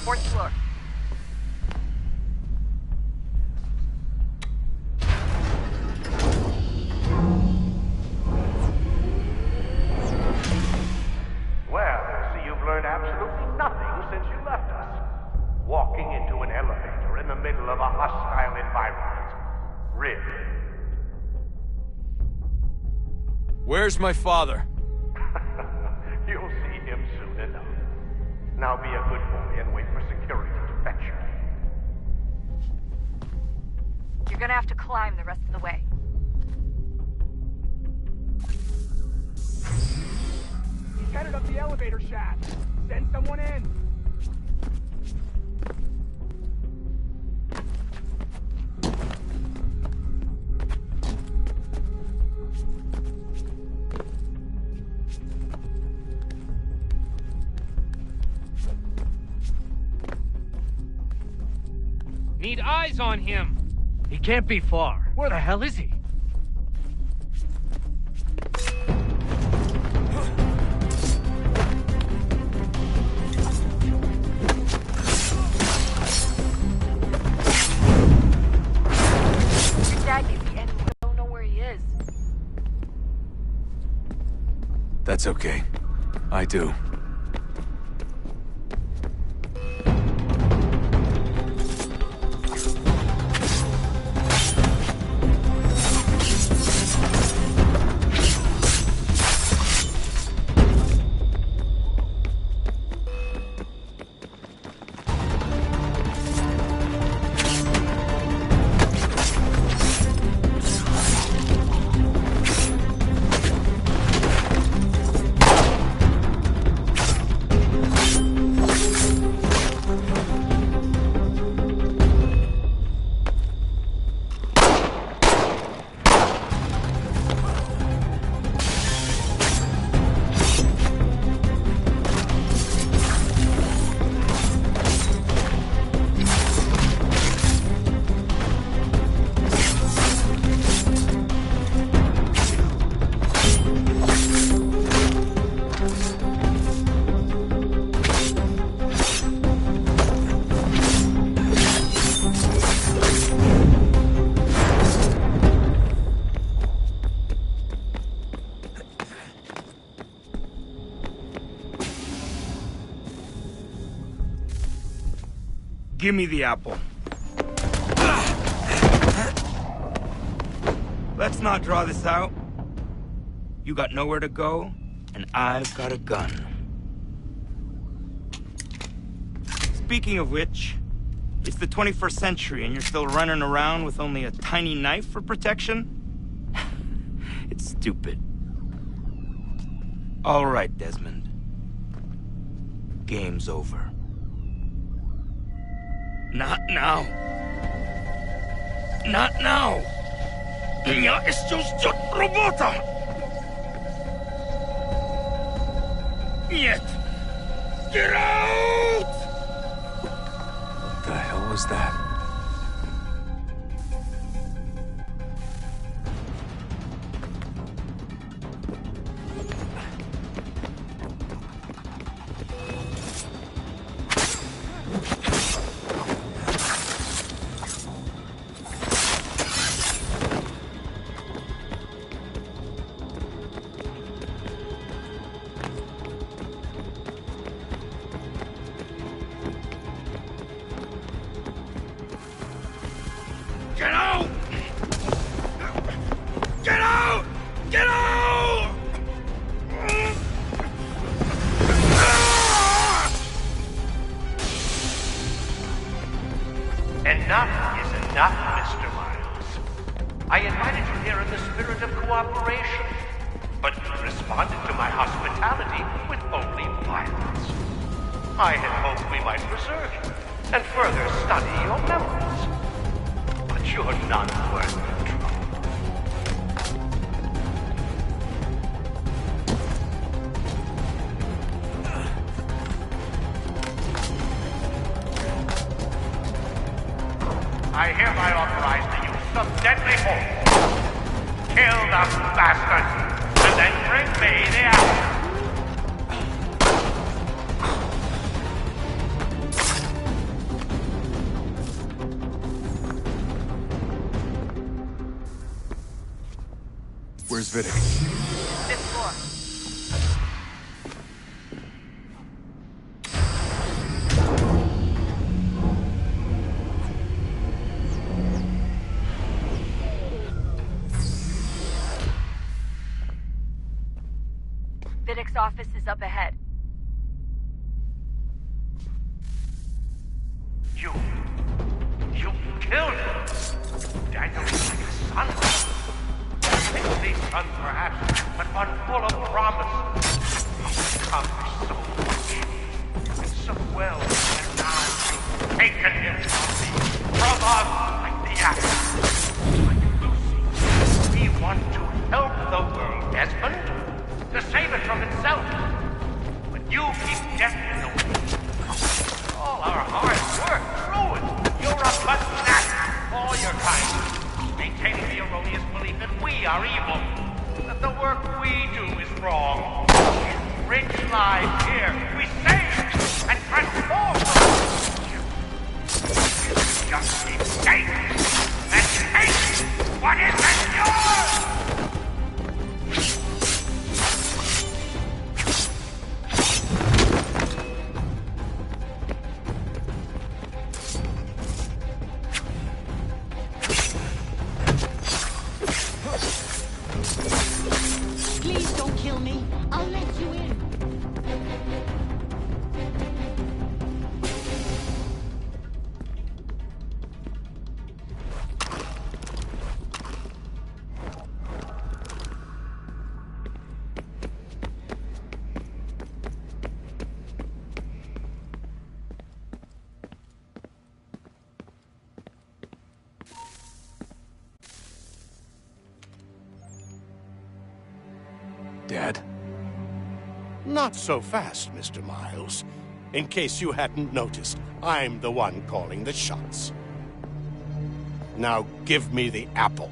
Fourth floor. Well, so you've learned absolutely nothing since you left us. Walking into an elevator in the middle of a hostile environment. Really? Where's my father? You'll see him soon enough. Now be a good boy and wait for security to fetch you. You're gonna have to climb the rest of the way. He's headed up the elevator shaft. Send someone in. Need eyes on him. He can't be far. Where the hell is he? Your dad gave me and we don't know where he is. That's okay. I do. Give me the apple. Let's not draw this out. You got nowhere to go, and I've got a gun. Speaking of which, it's the 21st century and you're still running around with only a tiny knife for protection? It's stupid. All right, Desmond. Game's over. Not now. Not now. Я еще ждет работа. Нет. Get out! What the hell was that? Get out! Get out! Get out! Enough is enough, Mr. Miles. I invited you here in the spirit of cooperation, but you responded to my hospitality with only violence. I had hoped we might preserve you and further study your memories. But you're not worth the trouble. I hereby authorize the use of deadly force. Kill the bastard, and then bring me the apple. Where's Vidic? Fifth floor. Vidic's office is up ahead. You killed him. Daniel is like a son. His son, perhaps, but one full of promise. He's accomplished so much, and so well, and now you've taken him from us like the apple. Like Lucy, we want to help the world, Desmond, to save it from itself. But you keep getting in the way. All our hard work ruined. You're a fanatic, all your kind. Maintaining the erroneous belief that we are evil, that the work we do is wrong. Rich lives here, we save and transform them. Just keep taking and take what isn't yours! Please don't kill me. I'll let you in. Dad? Not so fast, Mr. Miles. In case you hadn't noticed, I'm the one calling the shots. Now give me the apple.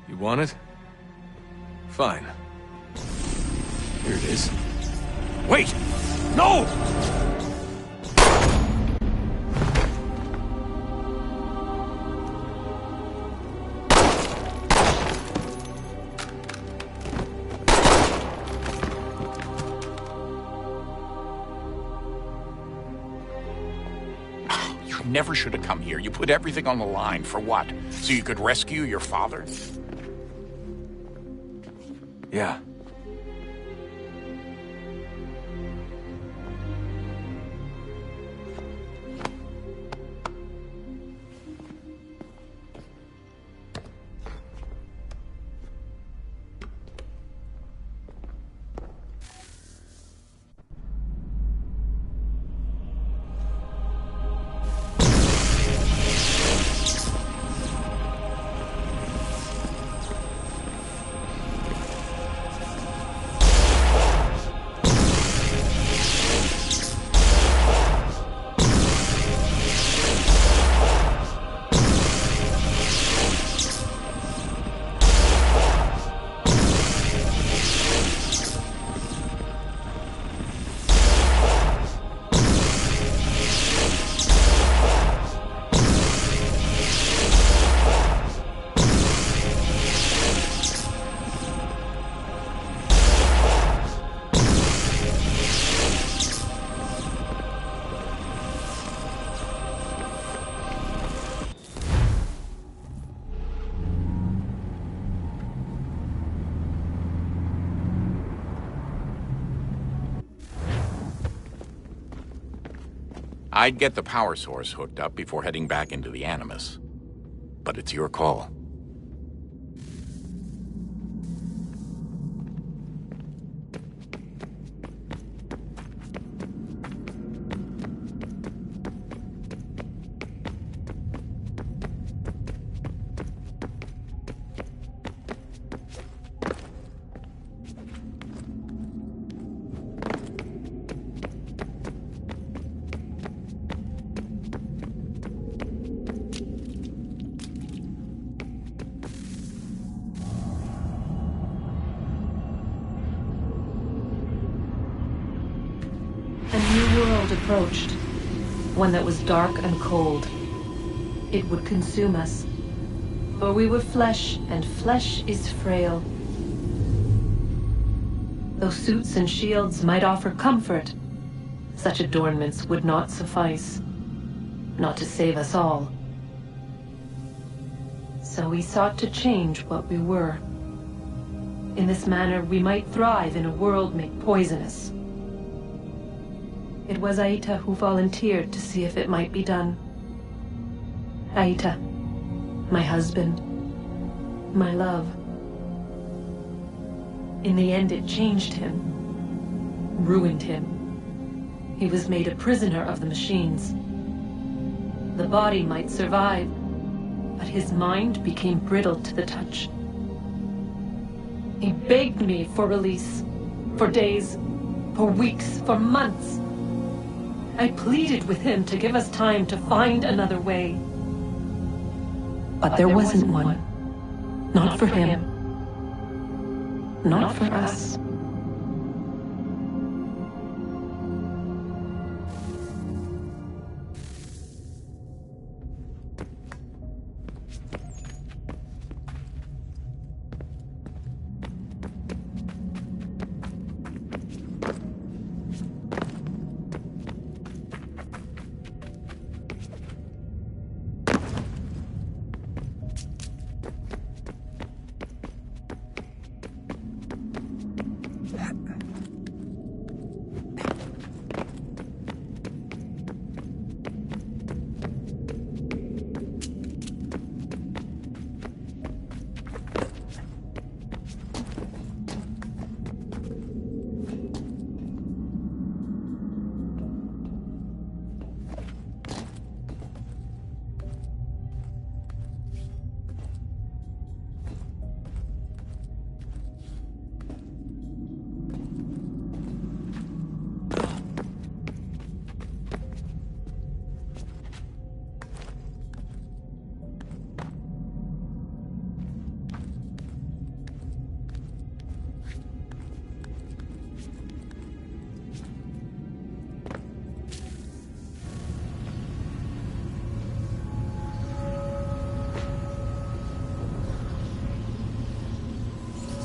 You want it? Fine. Here it is. Wait! No! never should have come here. You put everything on the line. For what? So you could rescue your father? Yeah. I'd get the power source hooked up before heading back into the Animus. But it's your call. A new world approached, one that was dark and cold. It would consume us, for we were flesh, and flesh is frail. Though suits and shields might offer comfort, such adornments would not suffice, not to save us all. So we sought to change what we were. In this manner, we might thrive in a world made poisonous. It was Aita who volunteered to see if it might be done. Aita, my husband, my love. In the end, it changed him, ruined him. He was made a prisoner of the machines. The body might survive, but his mind became brittle to the touch. He begged me for release, for days, for weeks, for months. I pleaded with him to give us time to find another way. But there wasn't one. Not for him. Not for us.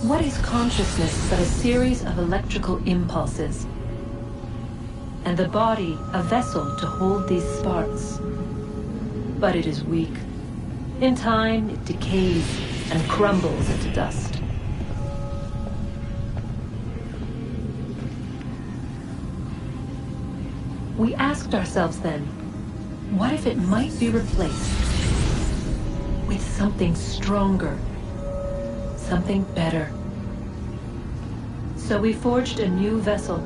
What is consciousness but a series of electrical impulses? And the body a vessel to hold these sparks. but it is weak. In time, it decays and crumbles into dust. We asked ourselves then, what if it might be replaced with something stronger, something better? So we forged a new vessel,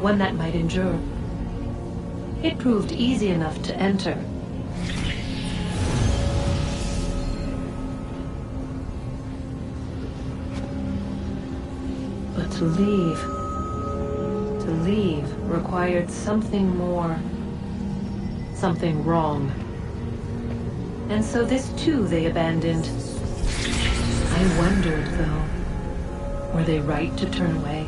one that might endure. It proved easy enough to enter. But to leave required something more, something wrong. And so this too they abandoned. I wondered, though, were they right to turn away?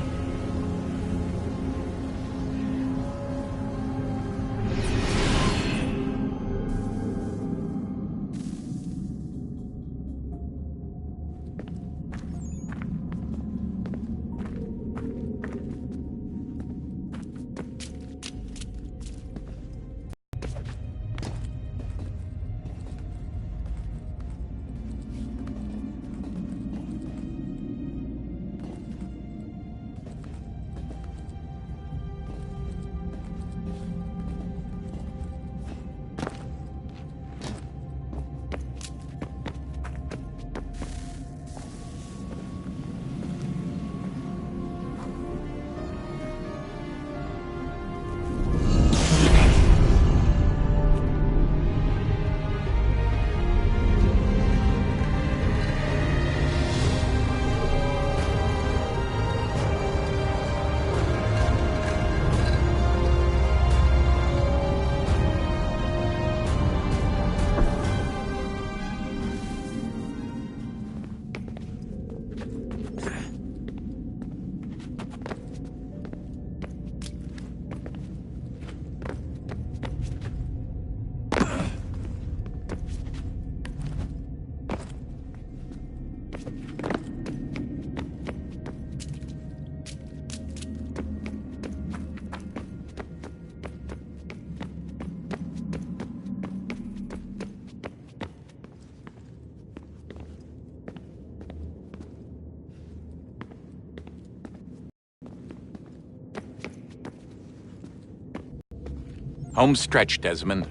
Home stretch, Desmond.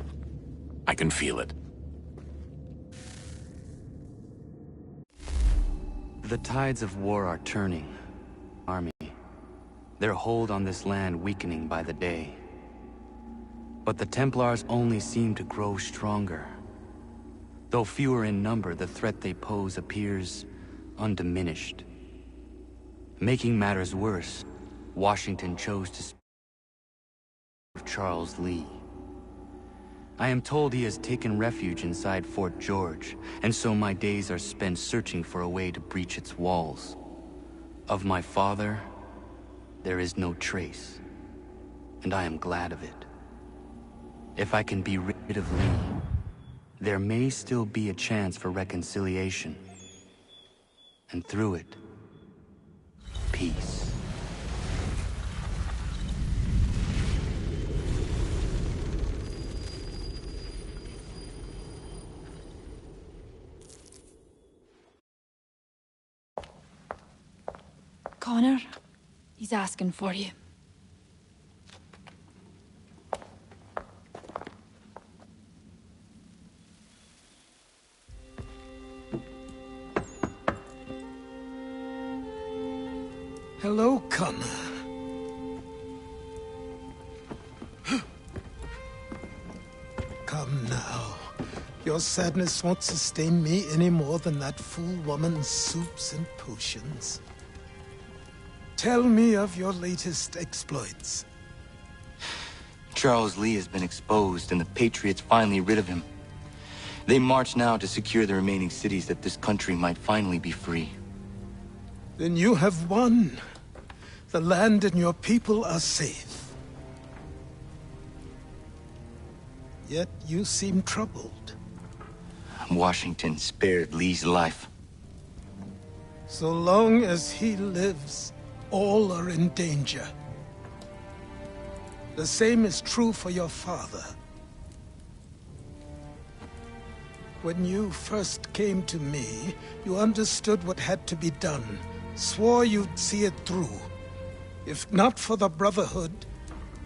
I can feel it. The tides of war are turning, Army. Their hold on this land weakening by the day. But the Templars only seem to grow stronger. Though fewer in number, the threat they pose appears undiminished. Making matters worse, Washington chose to speak of Charles Lee. I am told he has taken refuge inside Fort George, and so my days are spent searching for a way to breach its walls. Of my father, there is no trace, and I am glad of it. If I can be rid of Lee, there may still be a chance for reconciliation. And through it, peace. Connor, he's asking for you. Hello, Connor. Come now. Your sadness won't sustain me any more than that fool woman's soups and potions. Tell me of your latest exploits. Charles Lee has been exposed, and the Patriots finally rid of him. They march now to secure the remaining cities that this country might finally be free. Then you have won. The land and your people are safe. Yet you seem troubled. Washington spared Lee's life. So long as he lives, all are in danger. The same is true for your father. When you first came to me, you understood what had to be done, swore you'd see it through. If not for the Brotherhood,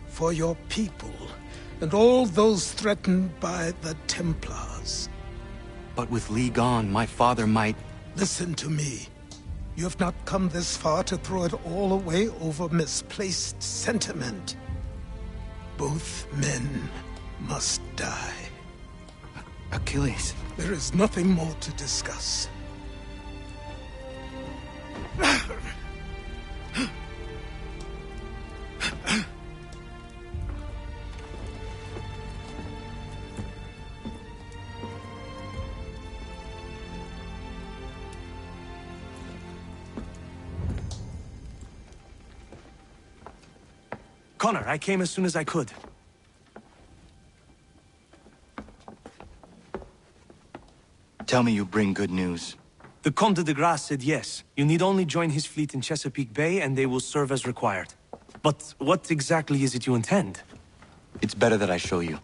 for your people, and all those threatened by the Templars. But with Lee gone, my father might... Listen to me. You have not come this far to throw it all away over misplaced sentiment. Both men must die. Achilles. There is nothing more to discuss. Connor, I came as soon as I could. Tell me you bring good news. The Comte de Grasse said yes. You need only join his fleet in Chesapeake Bay and they will serve as required. But what exactly is it you intend? It's better that I show you.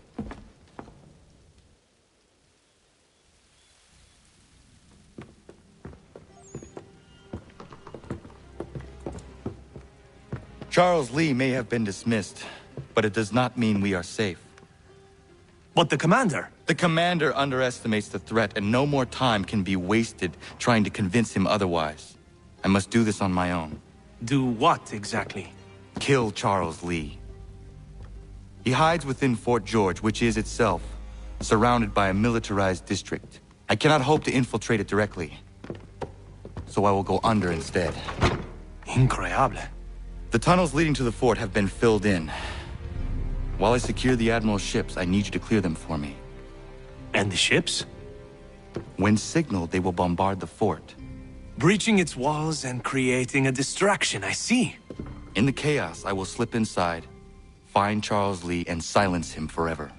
Charles Lee may have been dismissed, but it does not mean we are safe. But the commander? The commander underestimates the threat, and no more time can be wasted trying to convince him otherwise. I must do this on my own. Do what, exactly? Kill Charles Lee. He hides within Fort George, which is itself surrounded by a militarized district. I cannot hope to infiltrate it directly, so I will go under instead. Incroyable. The tunnels leading to the fort have been filled in. While I secure the Admiral's ships, I need you to clear them for me. And the ships? When signaled, they will bombard the fort. Breaching its walls and creating a distraction, I see. In the chaos, I will slip inside, find Charles Lee, and silence him forever.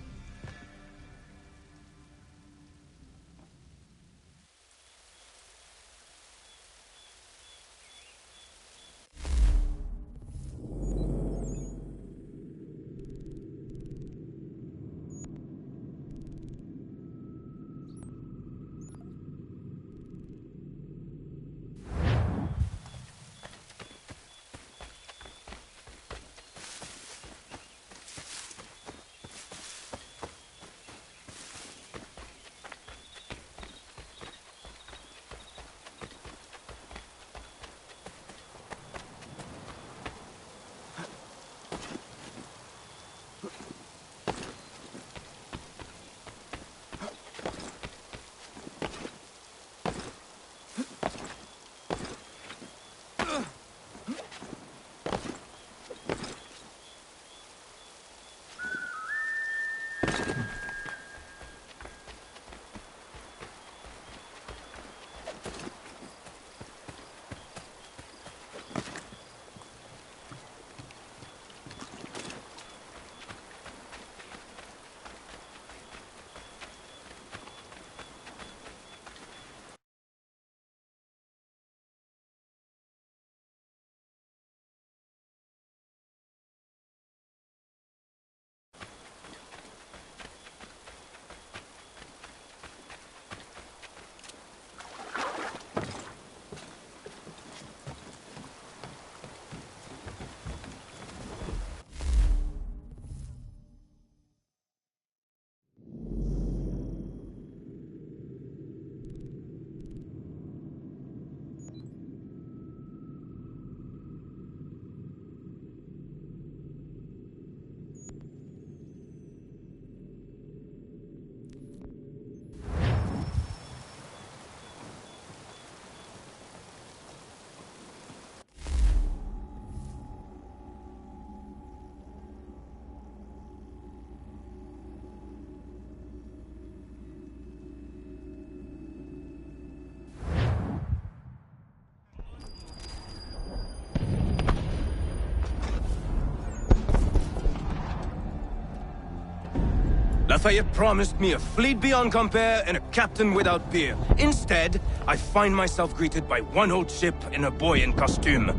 Lafayette promised me a fleet beyond compare and a captain without peer. Instead, I find myself greeted by one old ship and a boy in costume.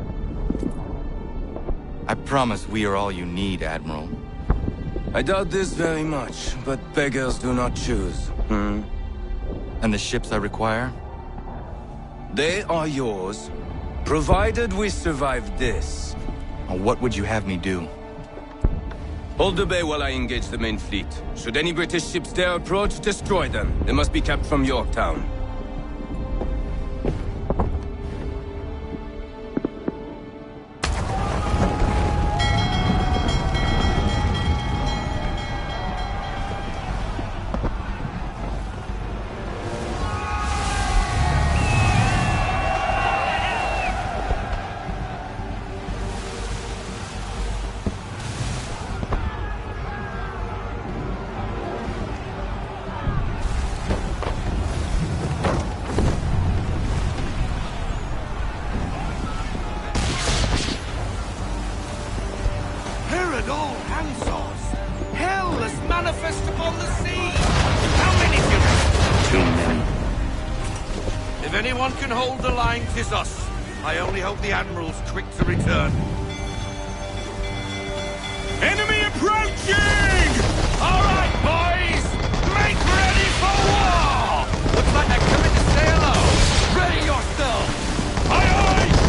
I promise we are all you need, Admiral. I doubt this very much, but beggars do not choose. And the ships I require? They are yours, provided we survive this. What would you have me do? Hold the bay while I engage the main fleet. Should any British ships dare approach, destroy them. They must be kept from Yorktown. Tis us. I only hope the Admiral's quick to return. Enemy approaching! All right, boys! Make ready for war! Looks like they're coming to say hello. Ready yourself! Aye, aye!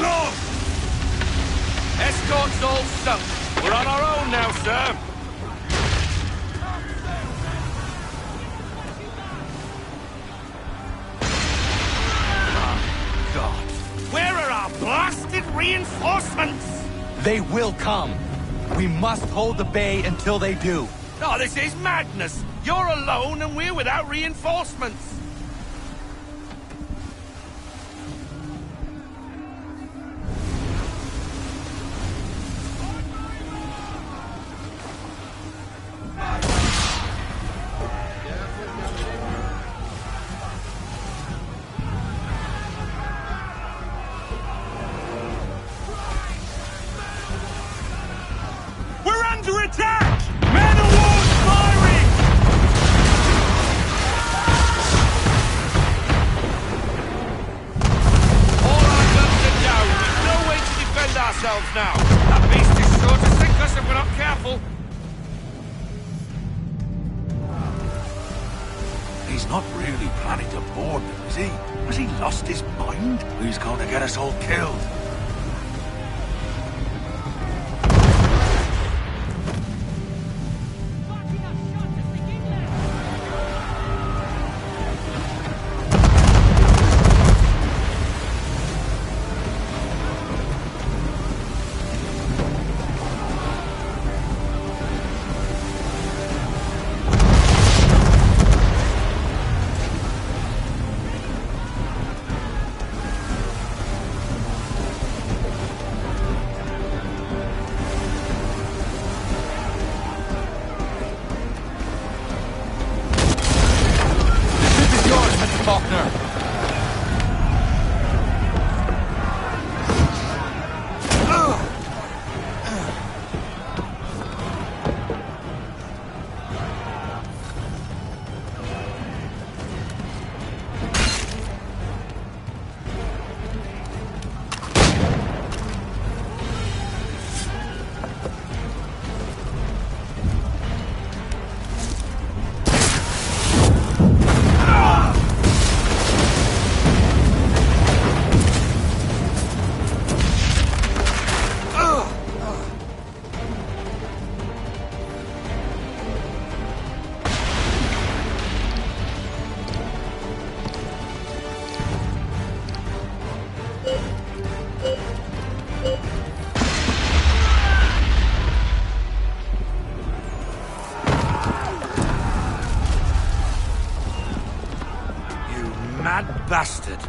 close! Escort's all sunk. We're on our own now, sir. God. Where are our blasted reinforcements? They will come. We must hold the bay until they do. Oh, this is madness! You're alone and we're without reinforcements! We're under attack! Man of war's firing! All our guns are down. We've no way to defend ourselves now. That beast is sure to sink us if we're not careful. He's not really planning to board them, is he? Has he lost his mind? He's going to get us all killed. Mad bastard.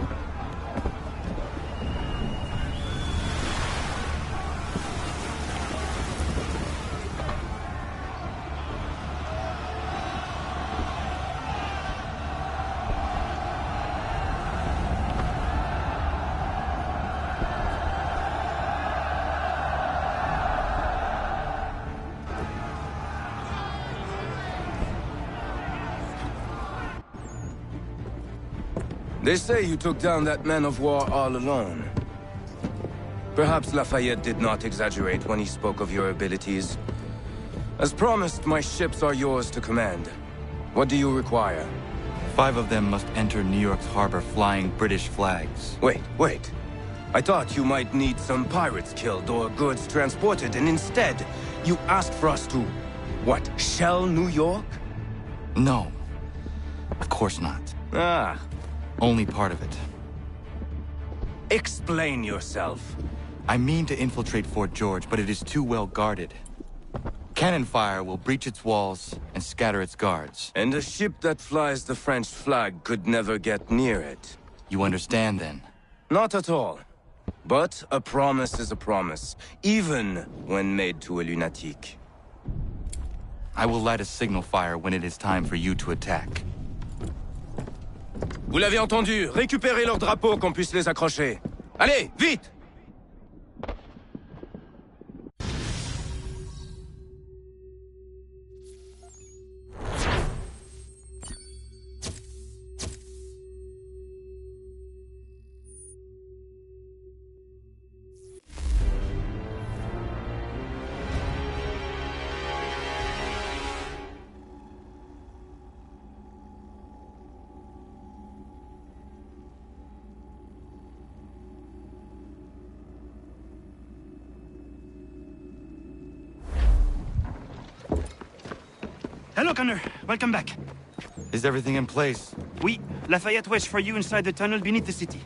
They say you took down that man of war all alone. Perhaps Lafayette did not exaggerate when he spoke of your abilities. As promised, my ships are yours to command. What do you require? 5 of them must enter New York's harbor flying British flags. Wait. I thought you might need some pirates killed or goods transported, and instead, you asked for us to, what, shell New York? No. Of course not. Ah. Only part of it. Explain yourself. I mean to infiltrate Fort George, but it is too well guarded. Cannon fire will breach its walls and scatter its guards. And a ship that flies the French flag could never get near it. You understand, then? Not at all. But a promise is a promise, even when made to a lunatic. I will light a signal fire when it is time for you to attack. Vous l'avez entendu, récupérez leurs drapeaux qu'on puisse les accrocher. Allez, vite! Hello, Connor. Welcome back. Is everything in place? Oui. Lafayette waits for you inside the tunnel beneath the city.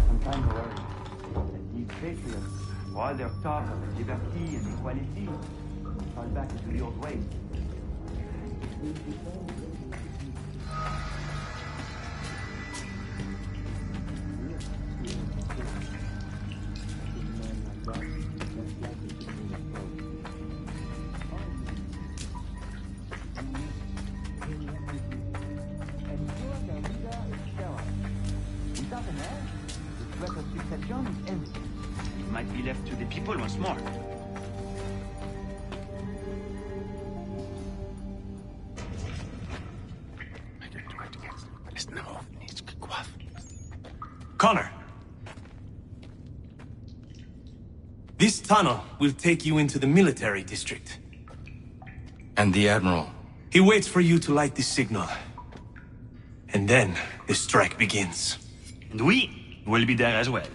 Sometimes worry that these patriots, while their talk of liberty and equality, fall back into the old ways. Without an heir, the threat of succession is empty. It might be left to the people once more. Connor. This tunnel will take you into the military district. And the Admiral? He waits for you to light the signal. And then the strike begins. And we will be there as well.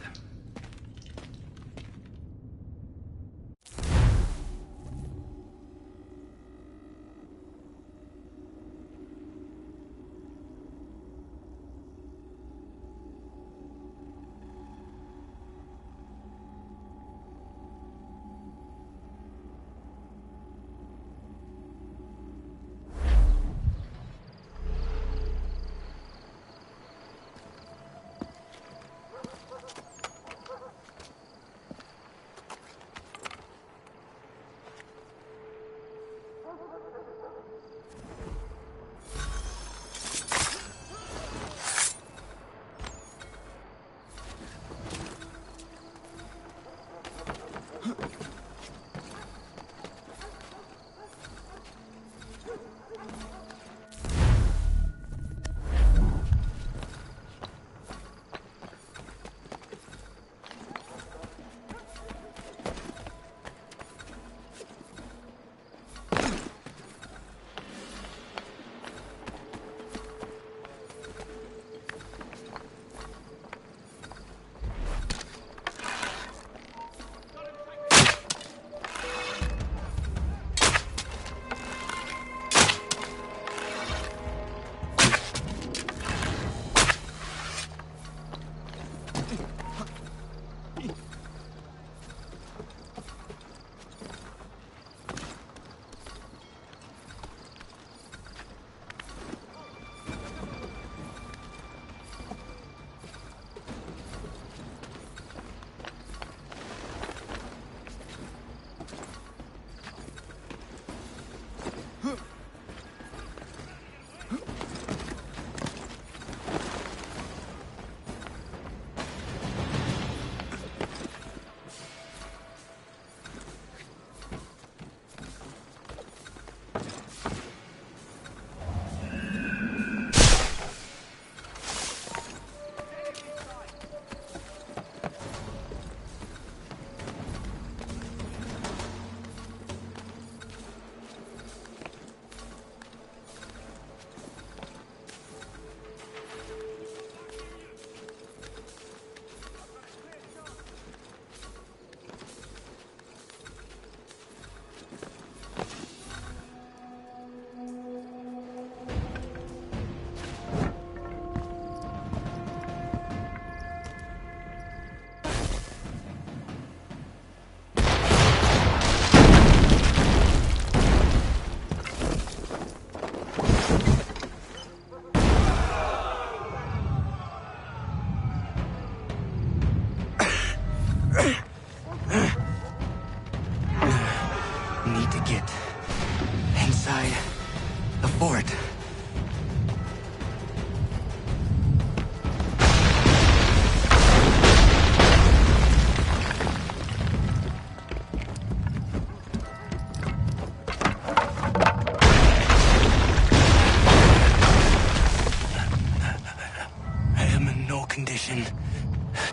condition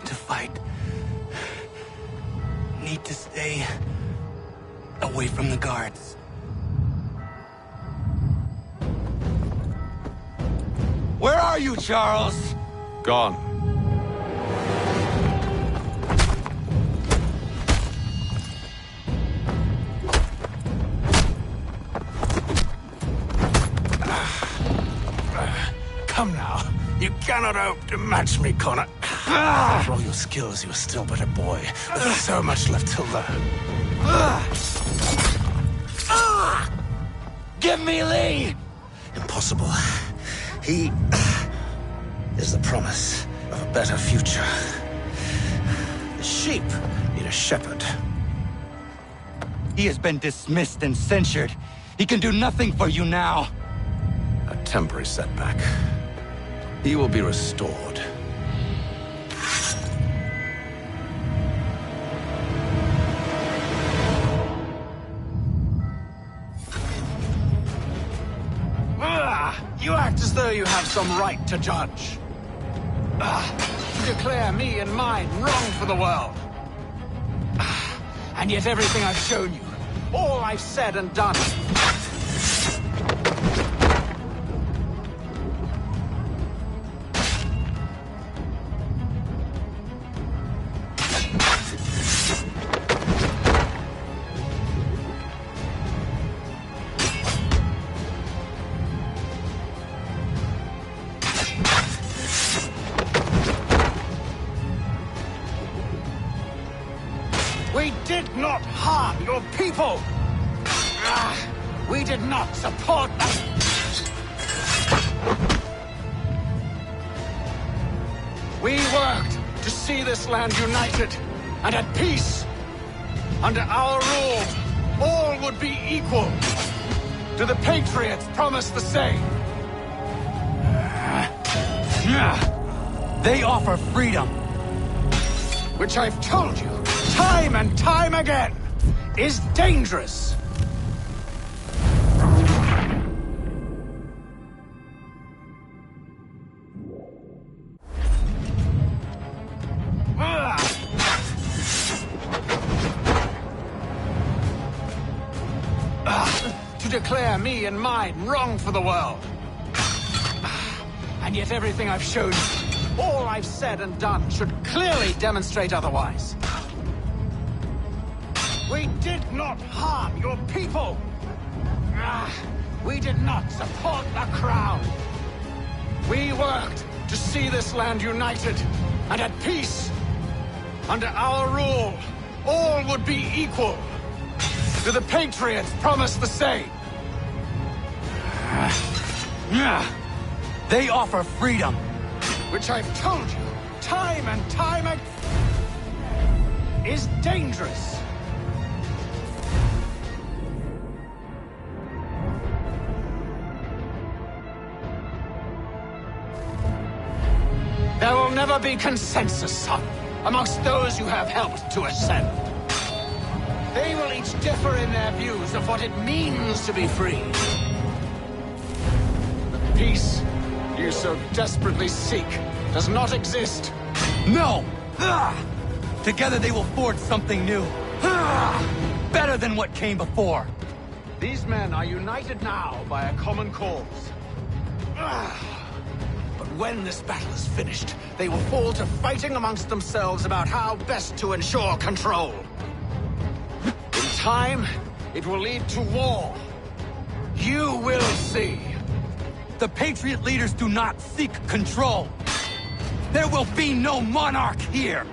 to fight. Need to stay away from the guards. Where are you, Charles? Gone. Come now. You cannot hope to match me, Connor. For all your skills, you are still but a boy, with so much left to learn. Give me Lee! Impossible. He is the promise of a better future. The sheep need a shepherd. He has been dismissed and censured. He can do nothing for you now. A temporary setback. He will be restored. You act as though you have some right to judge. To declare me and mine wrong for the world. And yet everything I've shown you, all I've said and done, we did not harm your people. We did not support them. We worked to see this land united and at peace. Under our rule, all would be equal. Do the Patriots promise the same? They offer freedom. Which I've told you, time and time again, is dangerous. To declare me and mine wrong for the world. And yet everything I've shown you, all I've said and done, should clearly demonstrate otherwise. We did not harm your people. We did not support the crown. We worked to see this land united and at peace. Under our rule, all would be equal. Do the Patriots promise the same? They offer freedom. Which I've told you, time and time again, is dangerous. There will never be consensus, son, amongst those you have helped to ascend. They will each differ in their views of what it means to be free. The peace you so desperately seek does not exist. No! Together they will forge something new. Better than what came before. These men are united now by a common cause. But when this battle is finished, they will fall to fighting amongst themselves about how best to ensure control. In time, it will lead to war. You will see. The Patriot leaders do not seek control. There will be no monarch here.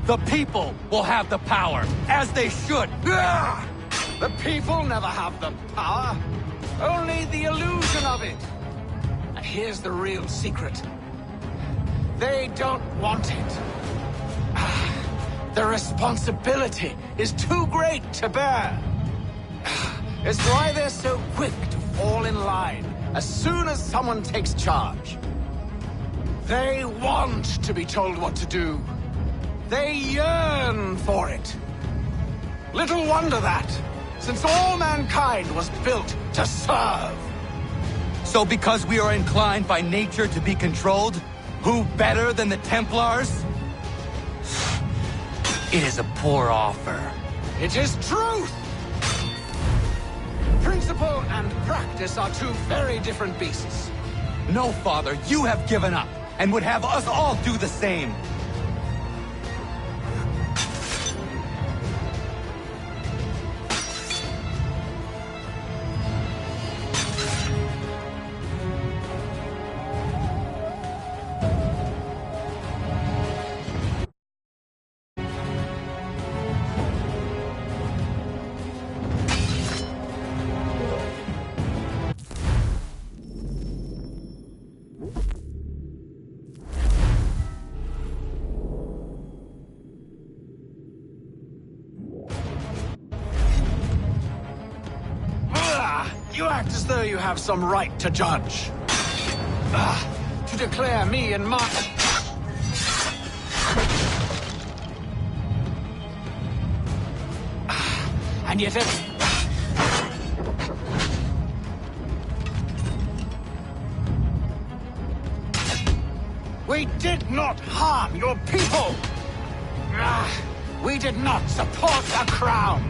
The people will have the power, as they should. The people never have the power, only the illusion of it. And here's the real secret. They don't want it. The responsibility is too great to bear. It's why they're so quick to fall in line as soon as someone takes charge. They want to be told what to do. They yearn for it. Little wonder that, since all mankind was built to serve. So because we are inclined by nature to be controlled, Who better than the Templars? It is a poor offer. It is truth! Principle and practice are two very different beasts. No, Father, you have given up, and would have us all do the same. You act as though you have some right to judge. To declare me and my... And yet we did not harm your people! We did not support the crown!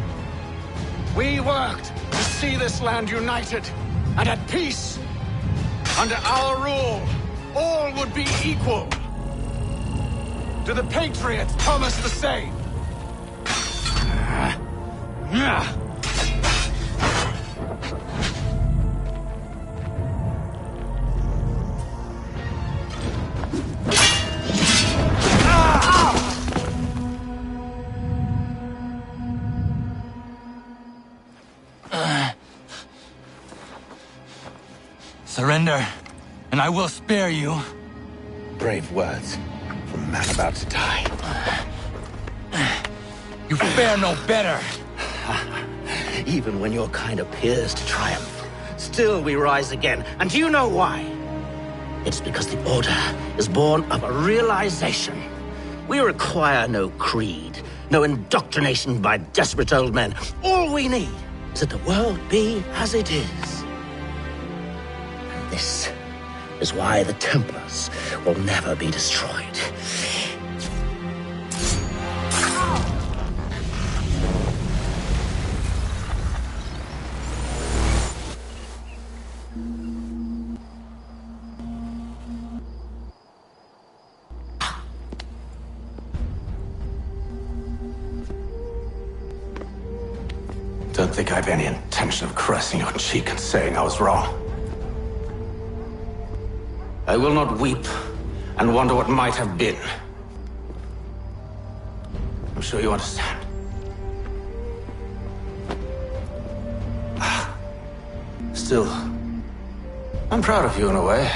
We worked to see this land united and at peace. Under our rule, all would be equal. Do the Patriots promise the same? Surrender, and I will spare you. Brave words from a man about to die. You fare no better. Even when your kind appears to triumph, still we rise again. And do you know why? It's because the Order is born of a realization. We require no creed, no indoctrination by desperate old men. All we need is that the world be as it is. And this is why the Templars will never be destroyed. Don't think I've any intention of caressing your cheek and saying I was wrong. I will not weep and wonder what might have been. I'm sure you understand. Still, I'm proud of you in a way.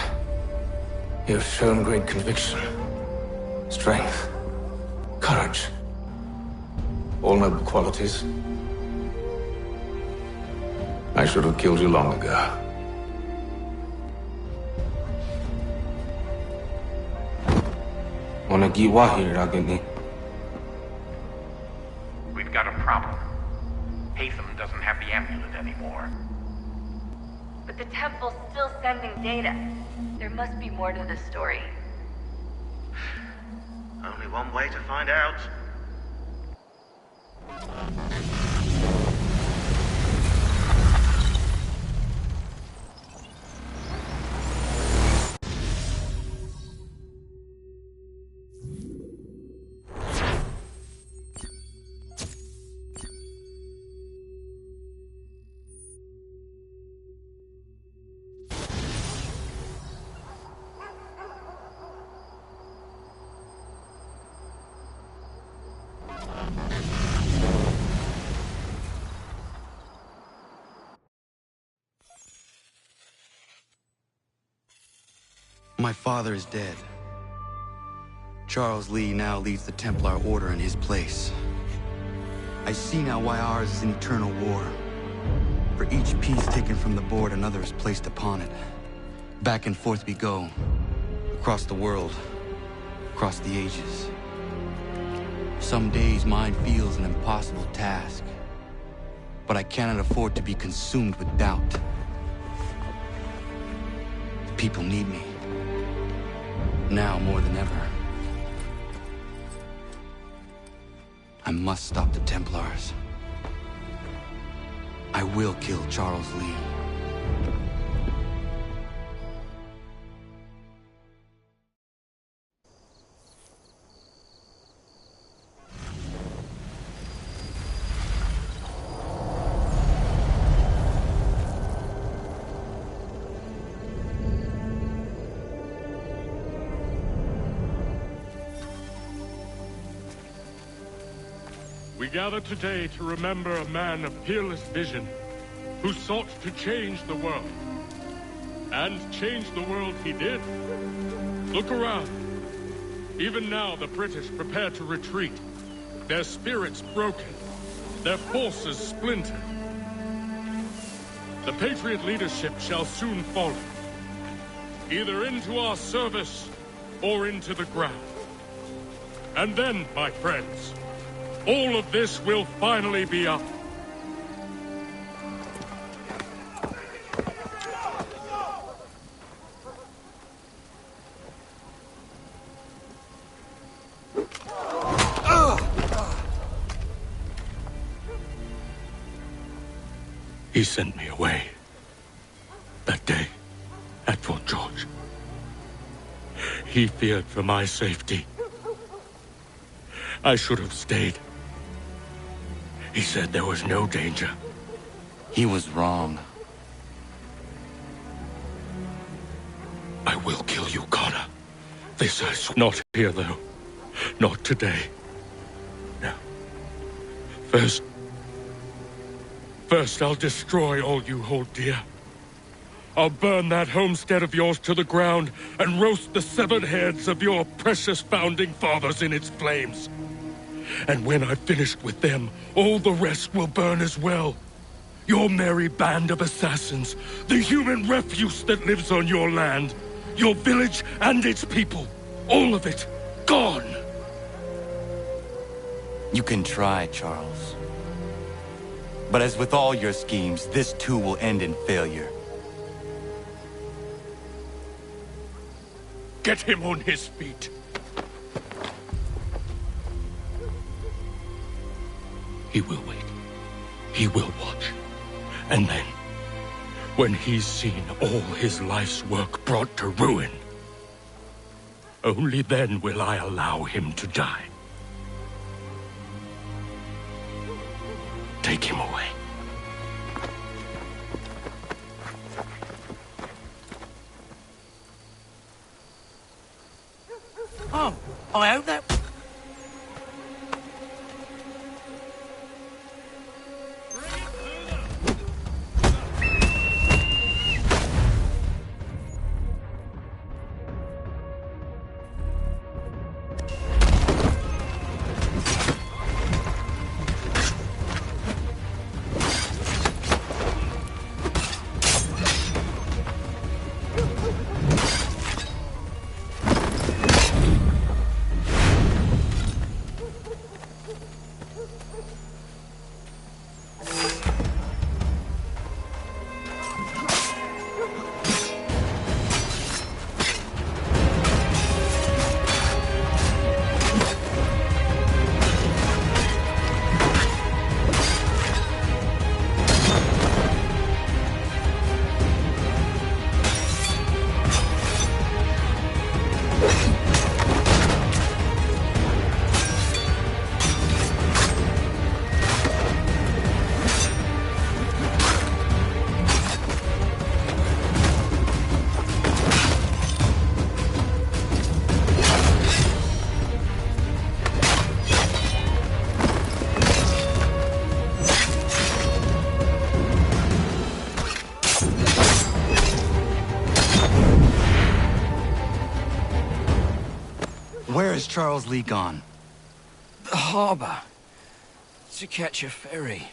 You've shown great conviction, strength, courage. All noble qualities. I should have killed you long ago. We've got a problem. Hatham doesn't have the amulet anymore. But the temple's still sending data. There must be more to the story. Only one way to find out. My father is dead. Charles Lee now leads the Templar Order in his place. I see now why ours is an eternal war. For each piece taken from the board, another is placed upon it. Back and forth we go. Across the world. Across the ages. Some days mine feels an impossible task. But I cannot afford to be consumed with doubt. The people need me. Now more than ever. I must stop the Templars. I will kill Charles Lee. We gather today to remember a man of peerless vision who sought to change the world. And change the world he did. Look around. Even now the British prepare to retreat. Their spirits broken. Their forces splintered. The Patriot leadership shall soon follow. Either into our service or into the ground. And then, my friends, all of this will finally be up. He sent me away. That day, at Fort George. He feared for my safety. I should have stayed. He said there was no danger. He was wrong. I will kill you, Connor. This is not here, though. Not today. No. First, I'll destroy all you hold dear. I'll burn that homestead of yours to the ground and roast the severed heads of your precious founding fathers in its flames. And when I've finished with them, all the rest will burn as well. Your merry band of assassins, the human refuse that lives on your land, your village and its people, all of it, gone. You can try, Charles. But as with all your schemes, this too will end in failure. Get him on his feet. He will wait. He will watch. And then, when he's seen all his life's work brought to ruin, only then will I allow him to die. Take him away. Oh, I hope that... Where is Charles Lee gone? The harbor. To catch a ferry.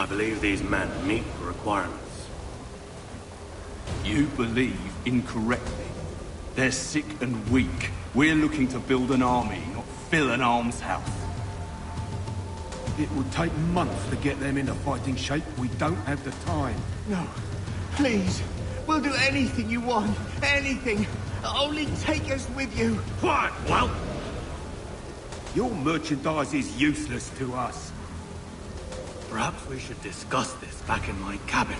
I believe these men meet the requirements. You believe incorrectly. They're sick and weak. We're looking to build an army, not fill an almshouse. It would take months to get them into fighting shape. We don't have the time. No. Please. We'll do anything you want. Anything. Only take us with you. Quiet, whelp! Your merchandise is useless to us. Perhaps we should discuss this back in my cabin.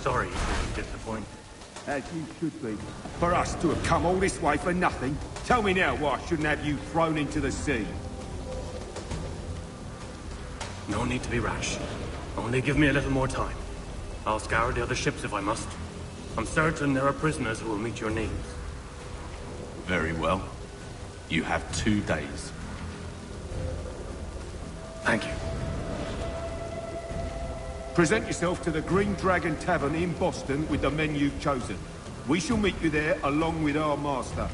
sorry you could be disappointed. As you should be. For us to have come all this way for nothing. Tell me now why I shouldn't have you thrown into the sea. No need to be rash. Only give me a little more time. I'll scour the other ships if I must. I'm certain there are prisoners who will meet your needs. Very well. You have 2 days. Thank you. Present yourself to the Green Dragon Tavern in Boston with the men you've chosen. We shall meet you there along with our master.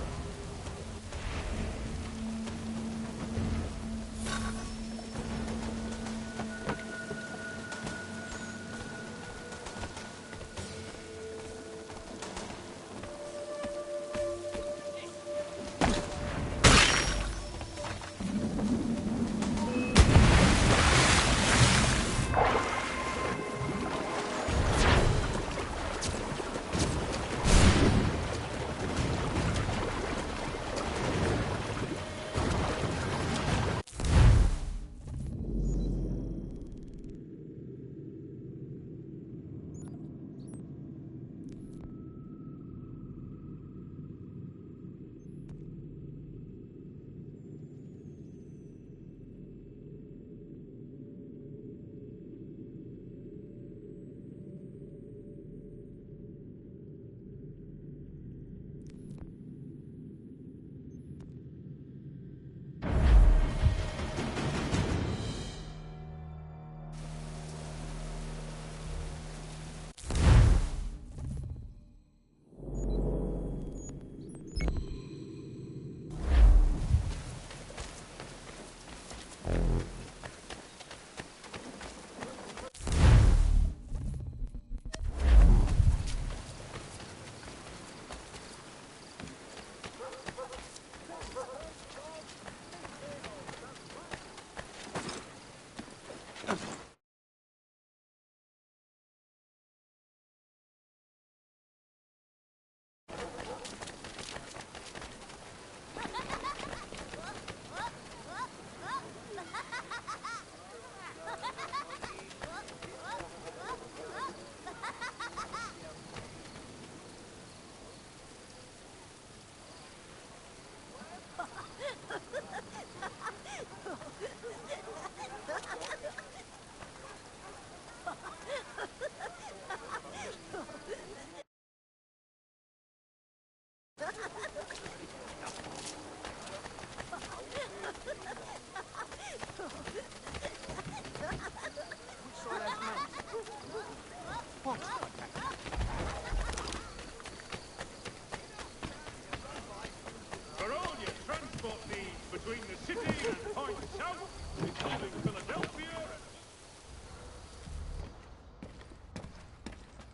For all your transport needs between the city and Point South, including Philadelphia.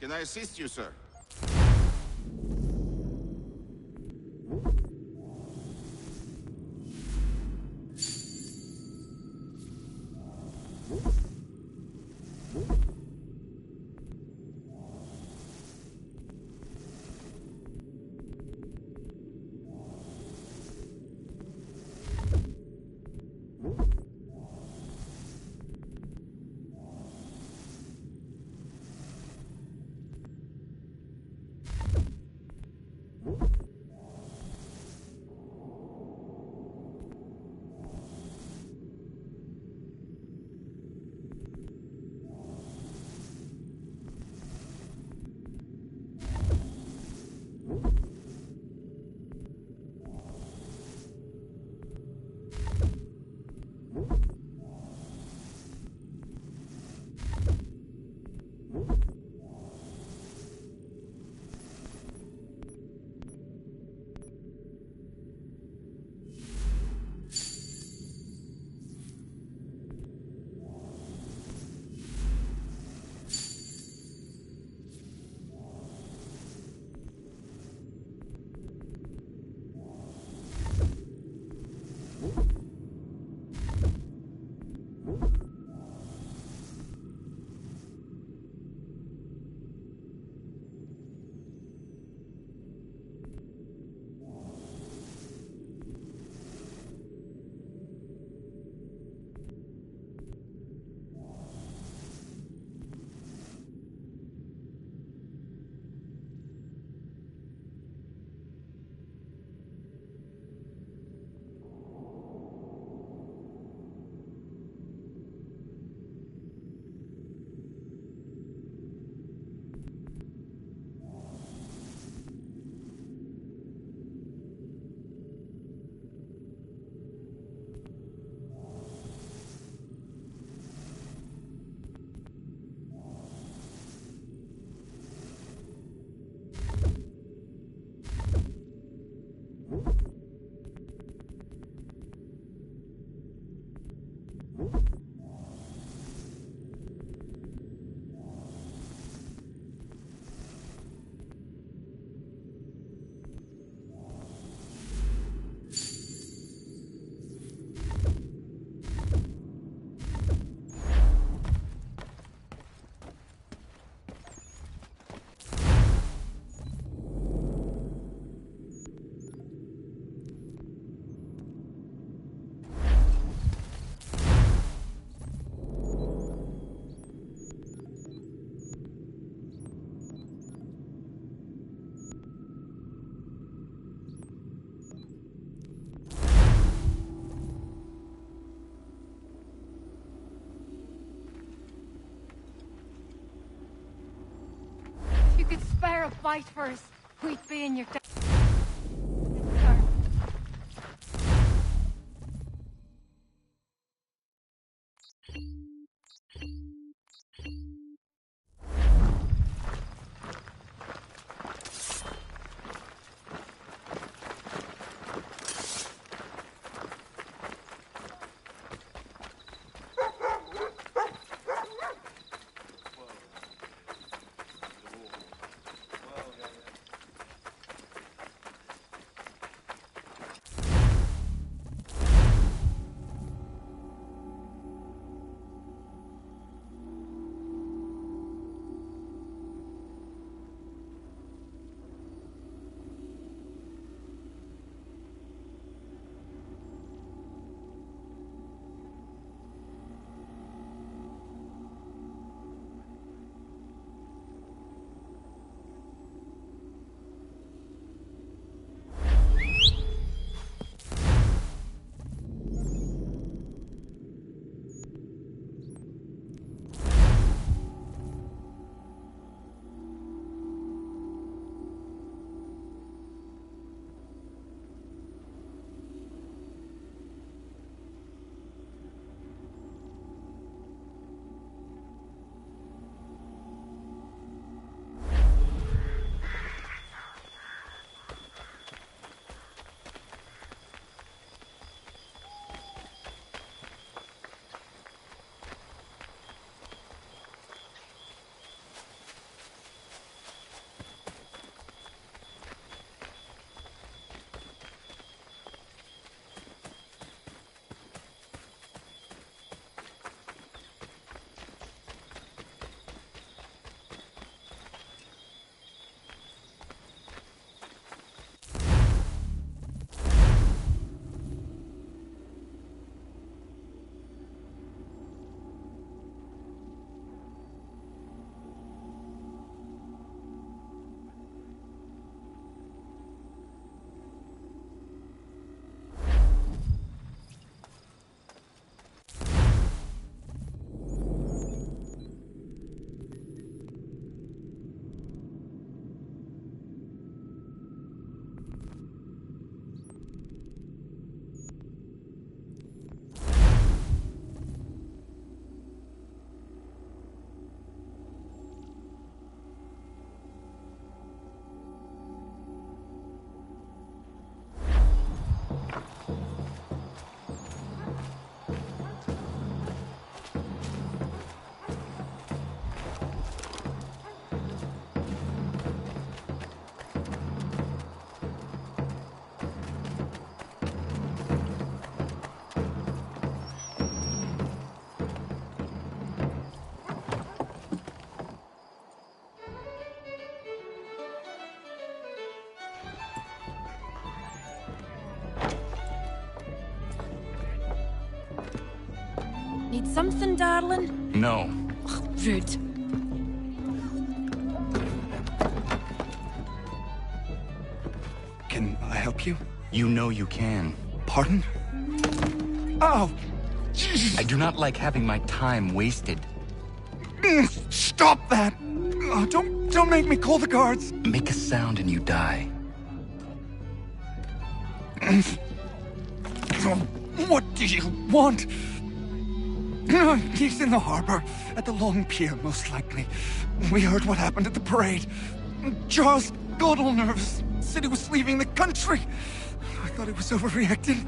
Can I assist you, sir? share a bite first. We'd be in your... Need something, darling? No. Ugh, rude. Can I help you? You know you can. Pardon? Oh! I do not like having my time wasted. Stop that! Oh, don't make me call the guards! Make a sound and you die. What do you want? He's in the harbor, at the Long Pier, most likely. We heard what happened at the parade. Charles got all nervous, said he was leaving the country. I thought he was overreacting.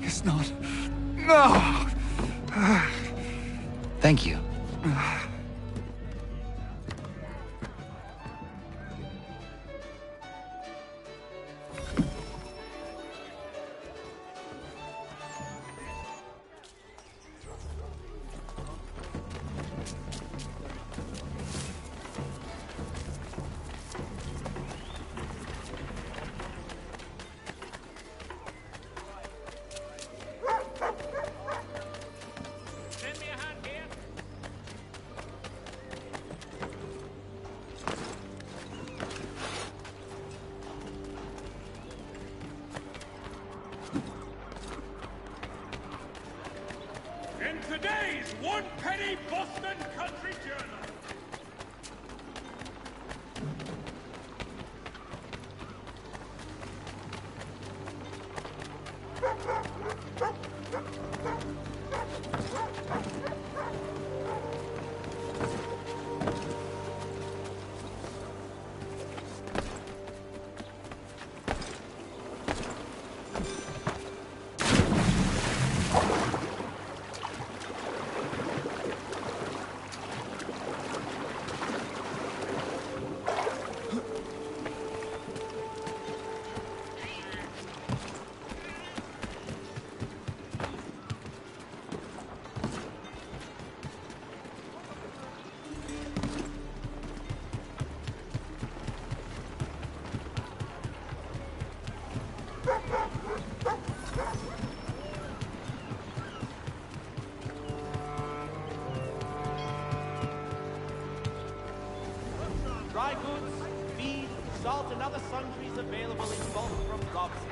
Guess not. No! Thank you. supply goods, feed, salt, and other sundries available in bulk from Robson's.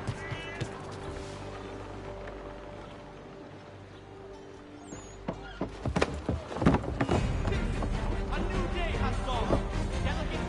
A new day has dawned. Delicate.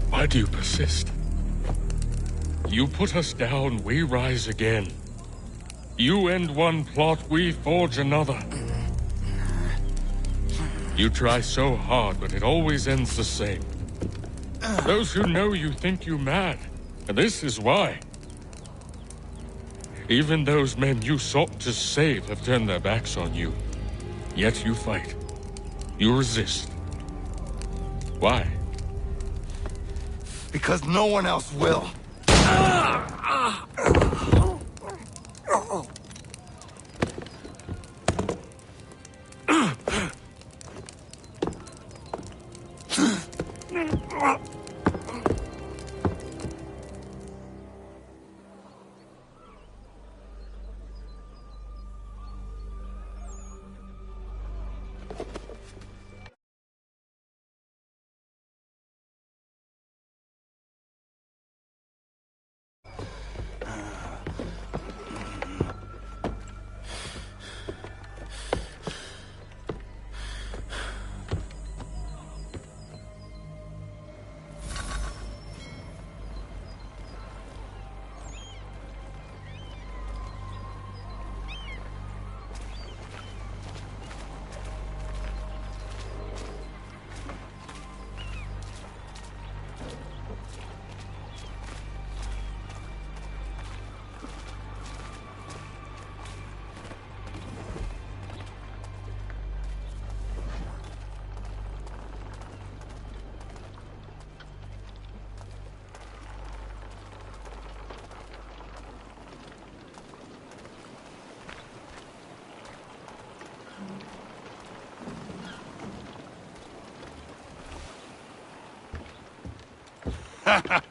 Why do you persist? You put us down, we rise again. You end one plot, we forge another. You try so hard, but it always ends the same. Those who know you think you mad, and this is why. Even those men you sought to save have turned their backs on you. Yet you fight. You resist. Why? Because no one else will.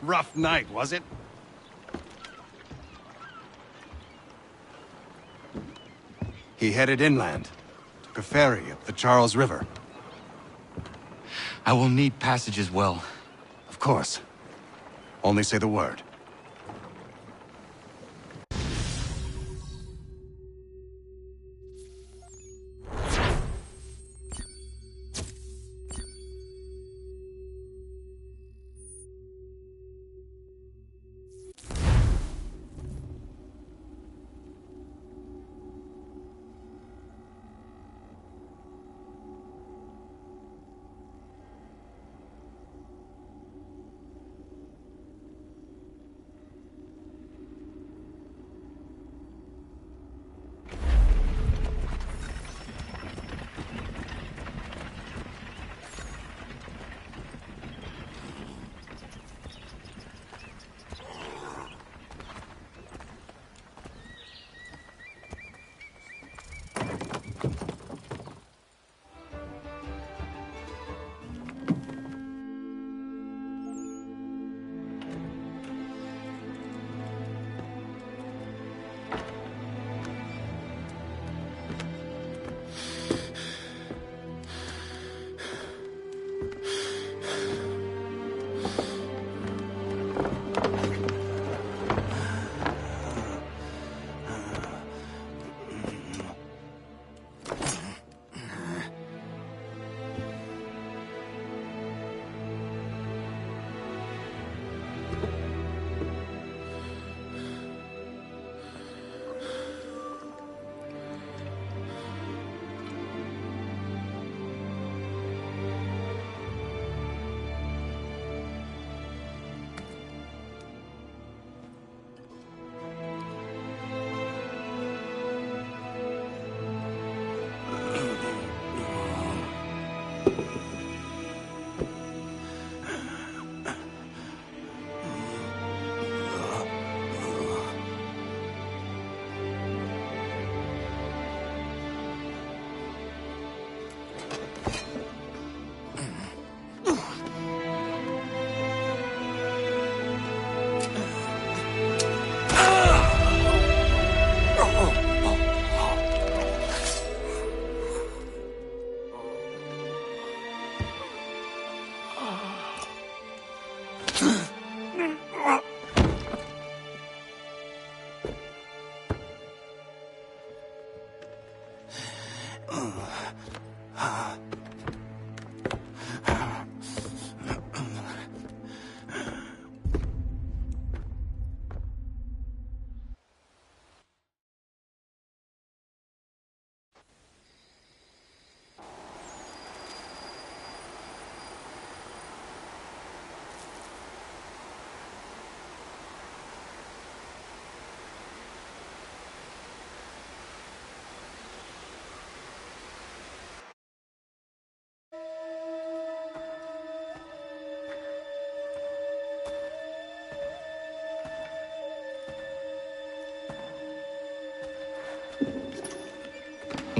Rough night, was it? He headed inland. Took a ferry up the Charles River. I will need passage as well. Of course. Only say the word.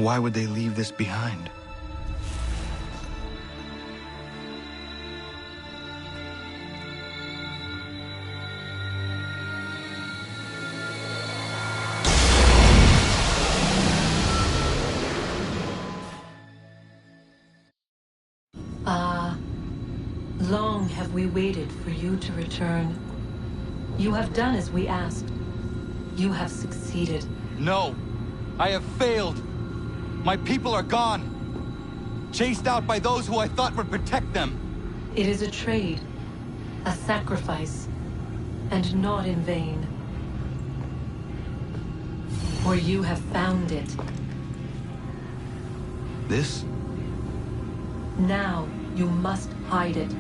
Why would they leave this behind? Long have we waited for you to return. You have done as we asked. You have succeeded. No! I have failed! My people are gone! Chased out by those who I thought would protect them! It is a trade, a sacrifice, and not in vain. For you have found it. This? Now you must hide it,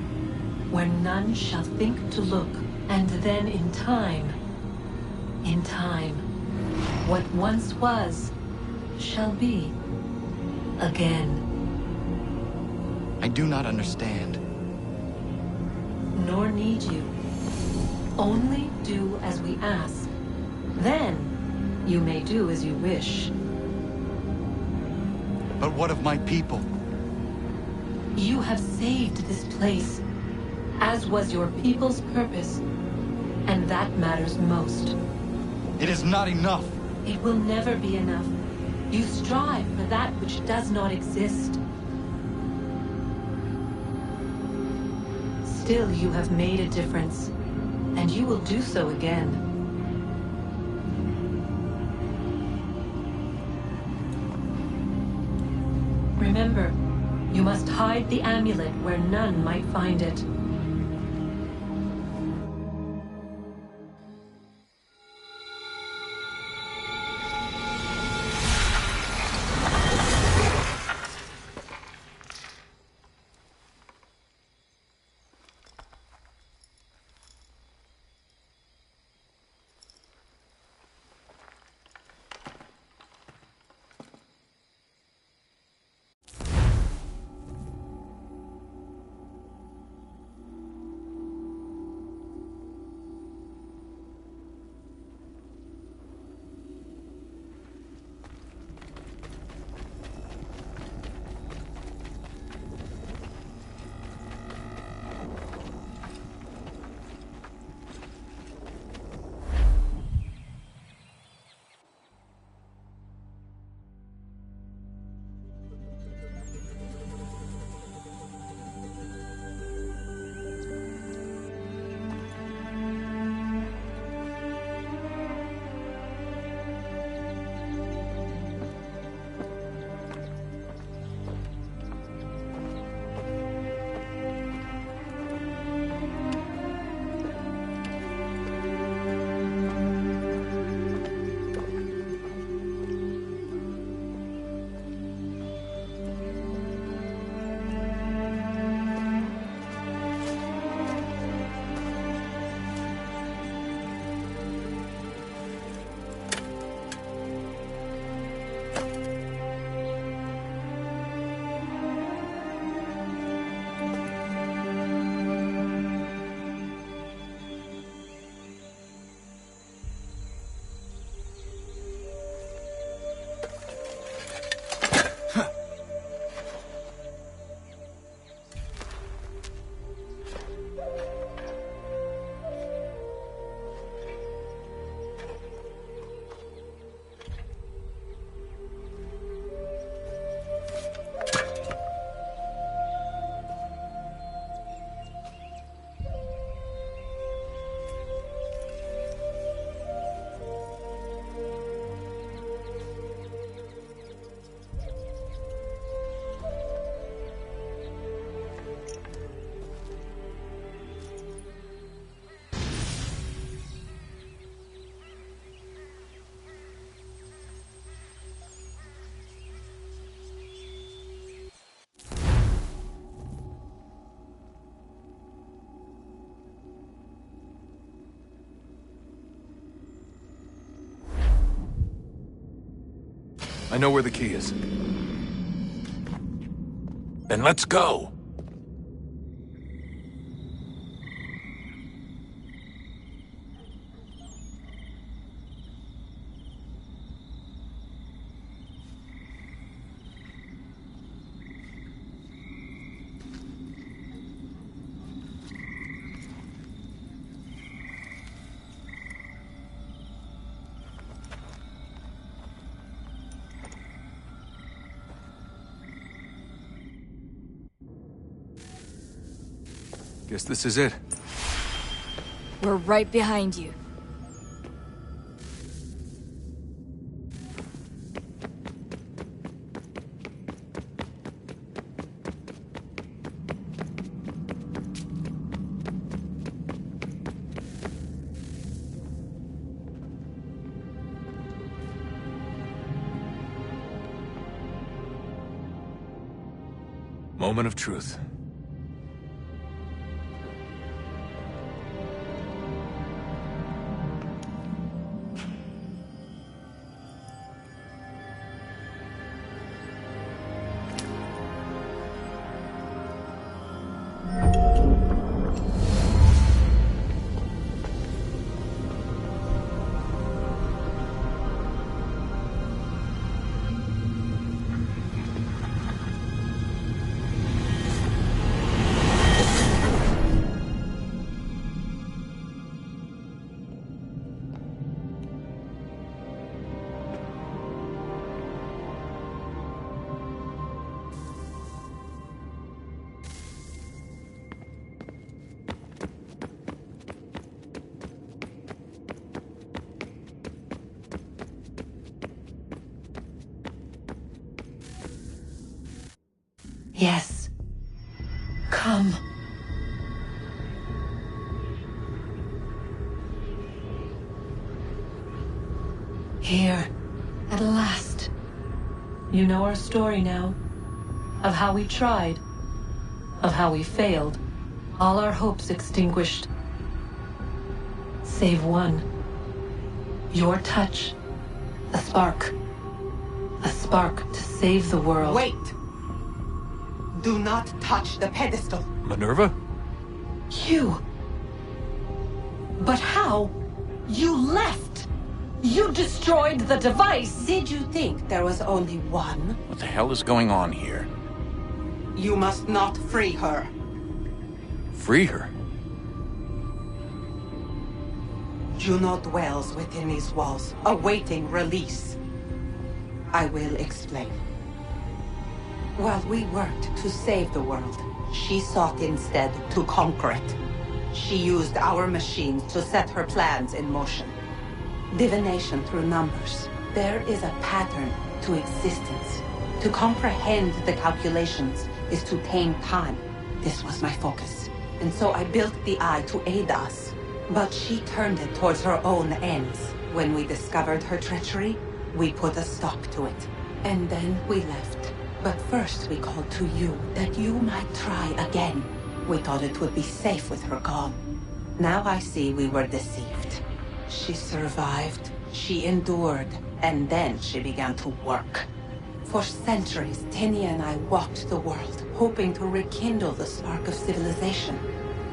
where none shall think to look, and then in time, what once was, shall be again. I do not understand. Nor need you. Only do as we ask. Then, you may do as you wish. But what of my people? You have saved this place, as was your people's purpose, and that matters most. It is not enough. It will never be enough. You strive for that which does not exist. Still, you have made a difference, and you will do so again. Remember, you must hide the amulet where none might find it. I know where the key is. Then let's go! Guess this is it. We're right behind you. Moment of truth. Yes. Come. Here, at last. You know our story now. Of how we tried. Of how we failed. All our hopes extinguished. Save one. Your touch. A spark. A spark to save the world. Wait! Do not touch the pedestal. Minerva? You. But how? You left! You destroyed the device! Did you think there was only one? What the hell is going on here? You must not free her. Free her? Juno dwells within these walls, awaiting release. I will explain. While we worked to save the world, she sought instead to conquer it. She used our machines to set her plans in motion. Divination through numbers. There is a pattern to existence. To comprehend the calculations is to tame time. This was my focus. And so I built the eye to aid us. But she turned it towards her own ends. When we discovered her treachery, we put a stop to it. And then we left. But first we called to you, that you might try again. We thought it would be safe with her gone. Now I see we were deceived. She survived, she endured, and then she began to work. For centuries, Tinia and I walked the world, hoping to rekindle the spark of civilization.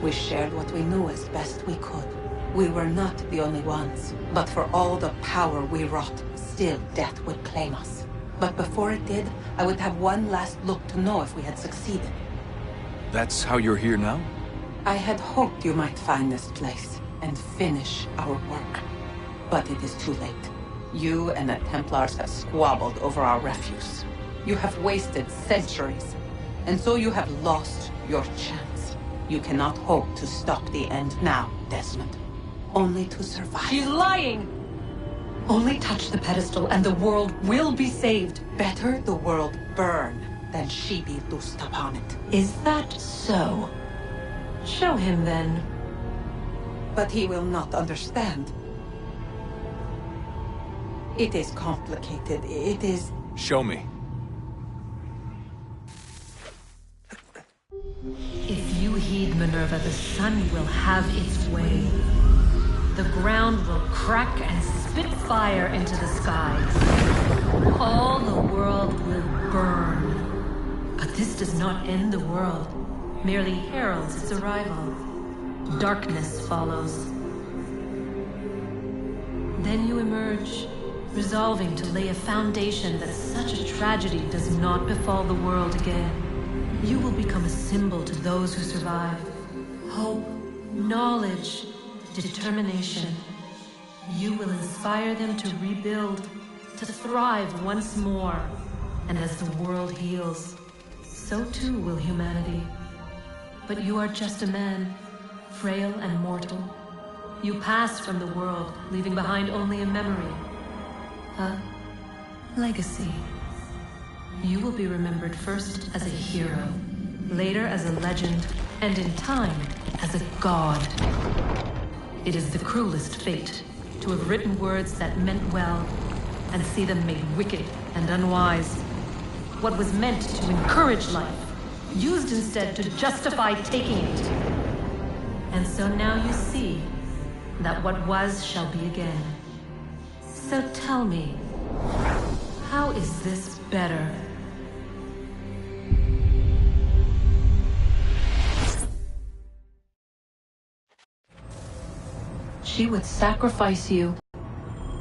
We shared what we knew as best we could. We were not the only ones, but for all the power we wrought, still death would claim us. But before it did, I would have one last look to know if we had succeeded. That's how you're here now? I had hoped you might find this place and finish our work. But it is too late. You and the Templars have squabbled over our refuse. You have wasted centuries, and so you have lost your chance. You cannot hope to stop the end now, Desmond. Only to survive. She's lying! Only touch the pedestal and the world will be saved. Better the world burn than she be loosed upon it. Is that so? Show him then. But he will not understand. It is complicated. It is... Show me. If you heed Minerva, the sun will have its way. The ground will crack and spit fire into the skies. All the world will burn. But this does not end the world, merely heralds its arrival. Darkness follows. Then you emerge, resolving to lay a foundation that such a tragedy does not befall the world again. You will become a symbol to those who survive. Hope, knowledge, determination. You will inspire them to rebuild, to thrive once more. And as the world heals, so too will humanity. But you are just a man, frail and mortal. You pass from the world, leaving behind only a memory. A legacy. You will be remembered first as a hero, later as a legend, and in time, as a god. It is the cruelest fate to have written words that meant well, and see them made wicked and unwise. What was meant to encourage life, used instead to justify taking it. And so now you see that what was shall be again. So tell me, how is this better? She would sacrifice you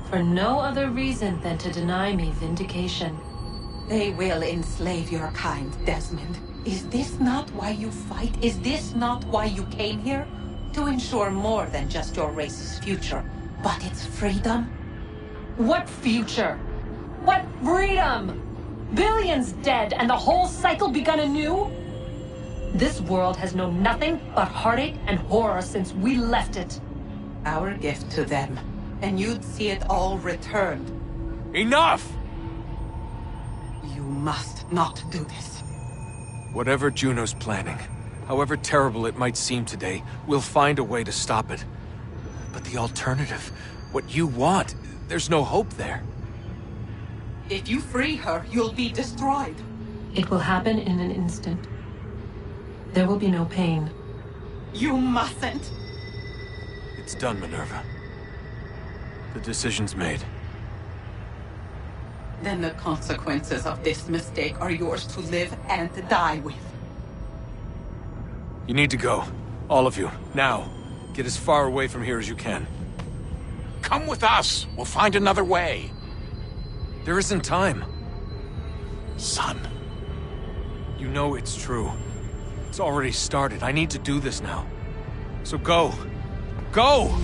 for no other reason than to deny me vindication. They will enslave your kind, Desmond. Is this not why you fight? Is this not why you came here? To ensure more than just your race's future, but its freedom? What future? What freedom? Billions dead and the whole cycle begun anew? This world has known nothing but heartache and horror since we left it. Our gift to them, and you'd see it all returned. Enough! You must not do this. Whatever Juno's planning, however terrible it might seem today, we'll find a way to stop it. But the alternative, what you want, there's no hope there. If you free her, you'll be destroyed. It will happen in an instant. There will be no pain. You mustn't. It's done, Minerva. The decision's made. Then the consequences of this mistake are yours to live and die with. You need to go. All of you. Now. Get as far away from here as you can. Come with us. We'll find another way. There isn't time. Son. You know it's true. It's already started. I need to do this now. So go. Go!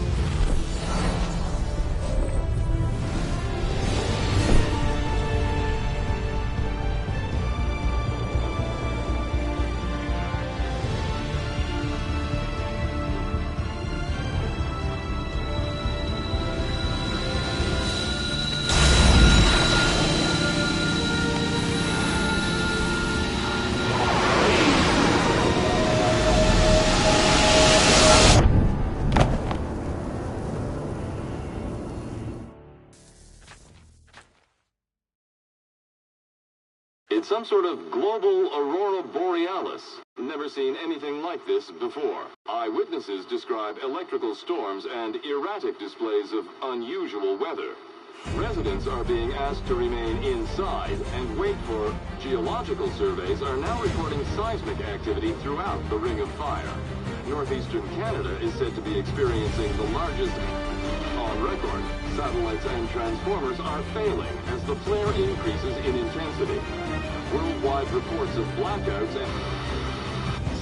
It's some sort of global aurora borealis. Never seen anything like this before. Eyewitnesses describe electrical storms and erratic displays of unusual weather. Residents are being asked to remain inside and wait for geological surveys are now reporting seismic activity throughout the Ring of Fire. Northeastern Canada is said to be experiencing the largest on record. Satellites and transformers are failing as the flare increases in intensity. Worldwide reports of blackouts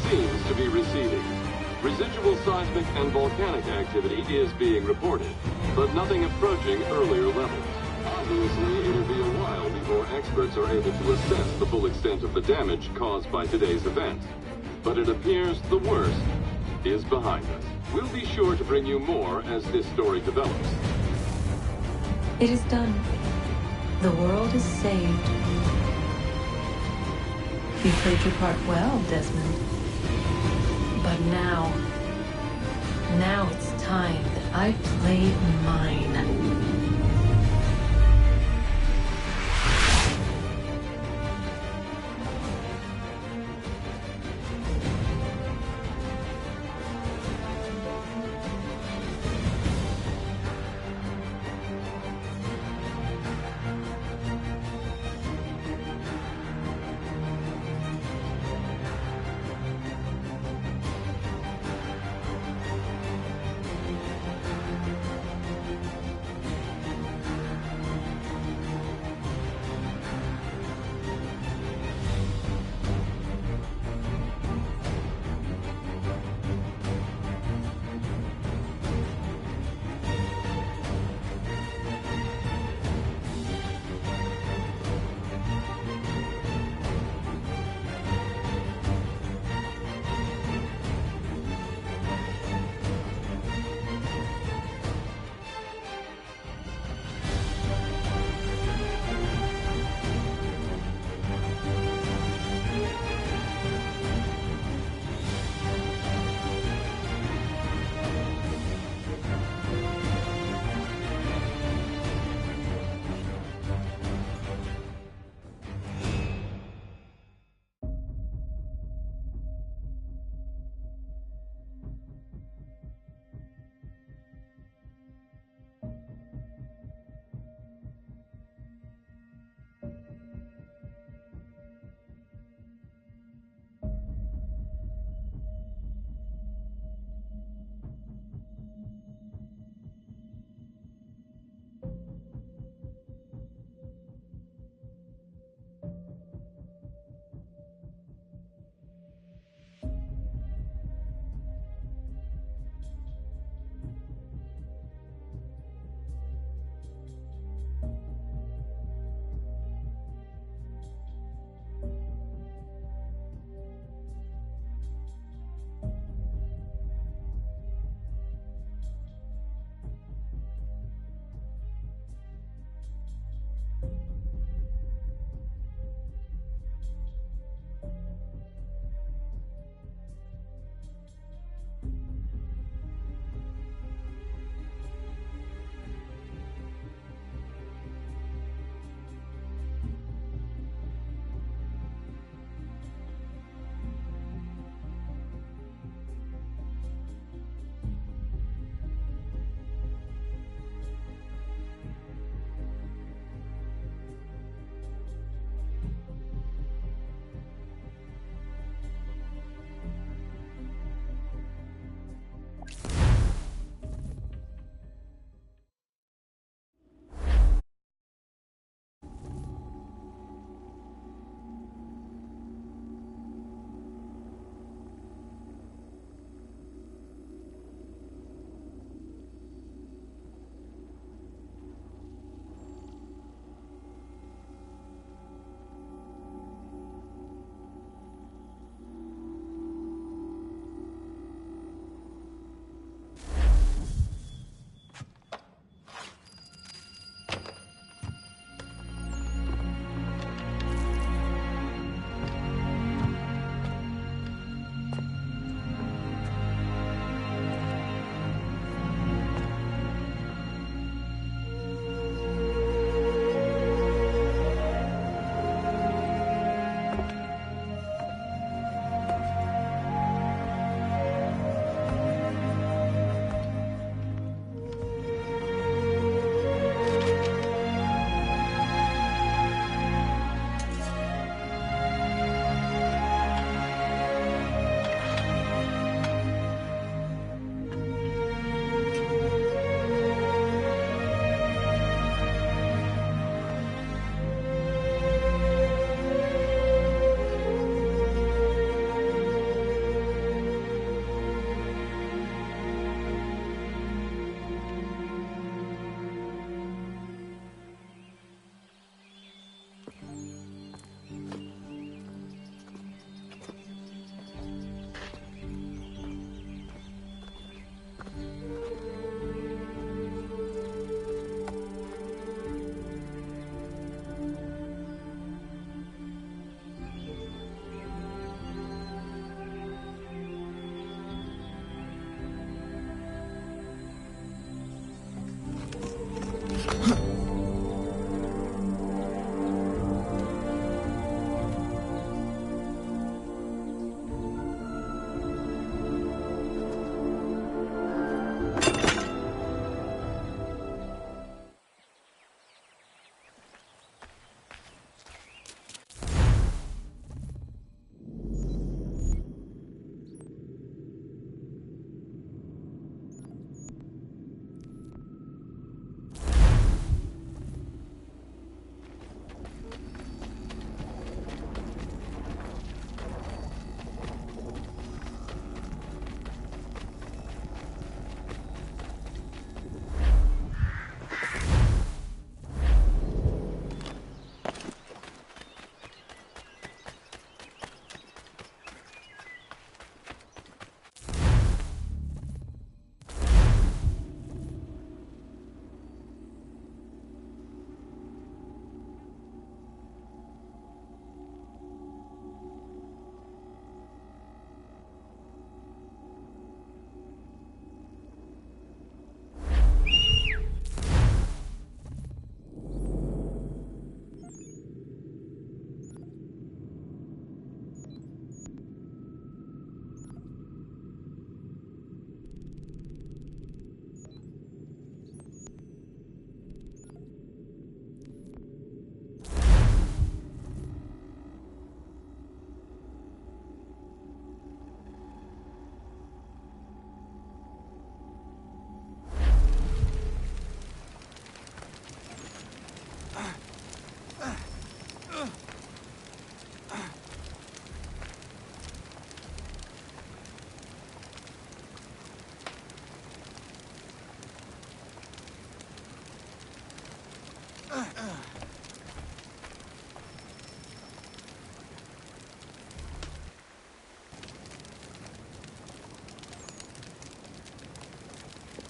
seems to be receding. Residual seismic and volcanic activity is being reported, but nothing approaching earlier levels. Obviously, it'll be a while before experts are able to assess the full extent of the damage caused by today's event. But it appears the worst is behind us. We'll be sure to bring you more as this story develops. It is done. The world is saved. You played your part well, Desmond. But now it's time that I play mine.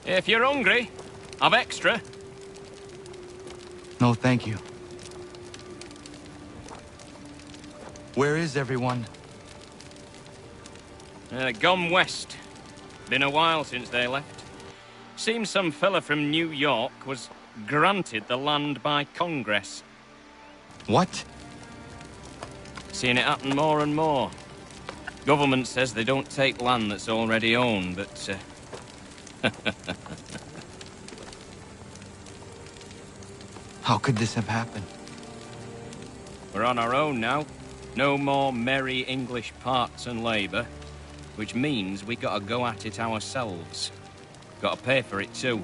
If you're hungry, I've extra. No, thank you. Where is everyone? Gone west. Been a while since they left. Seems some fella from New York was granted the land by Congress. What? Seen it happen more and more. Government says they don't take land that's already owned, but... How could this have happened? We're on our own now. No more merry English parts and labour. Which means we gotta go at it ourselves. Gotta pay for it too.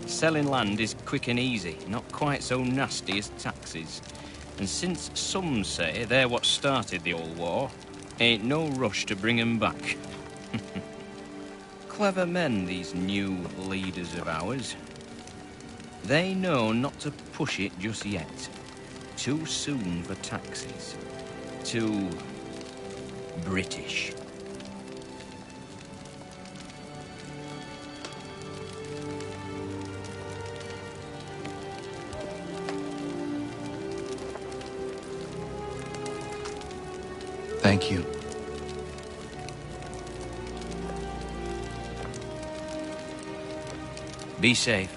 Selling land is quick and easy, not quite so nasty as taxes. And since some say they're what started the old war, ain't no rush to bring 'em back. Clever men, these new leaders of ours. They know not to push it just yet. Too soon for taxes. Too British. Thank you. Be safe.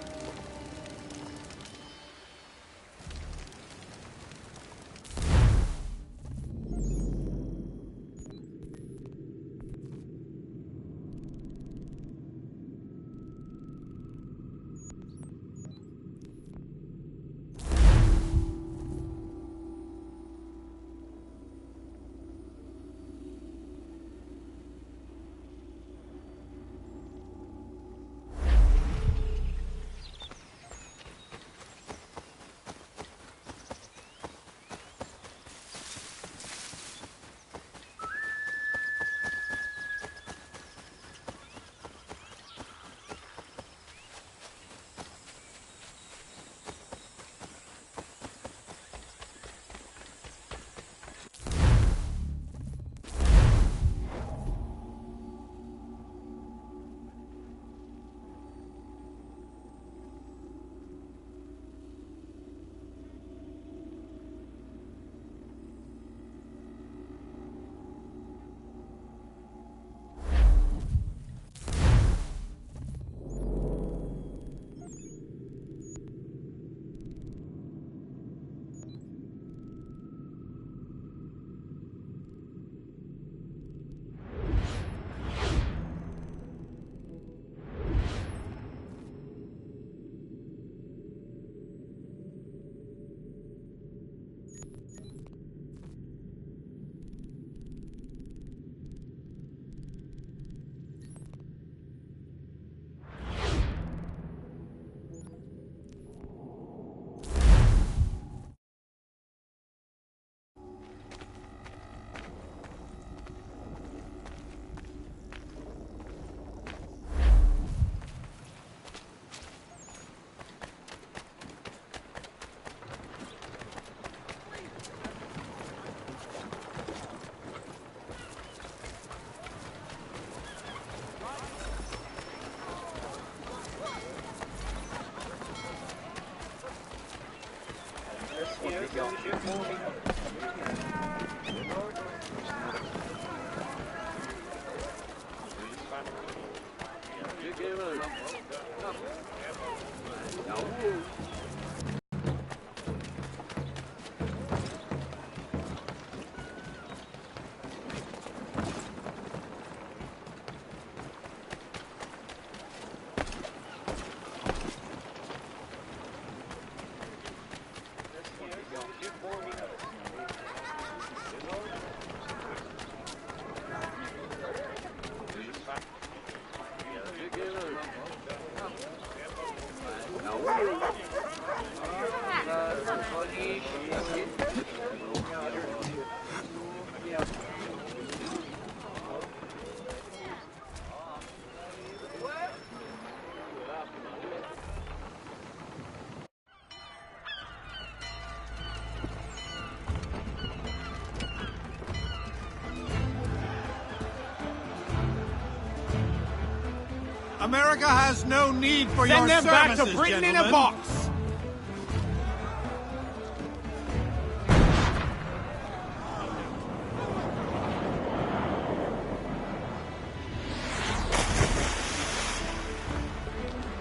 America has no need for Send your them back to services, Britain in a gentlemen. box!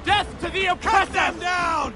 Death to the oppressor! Cut them down!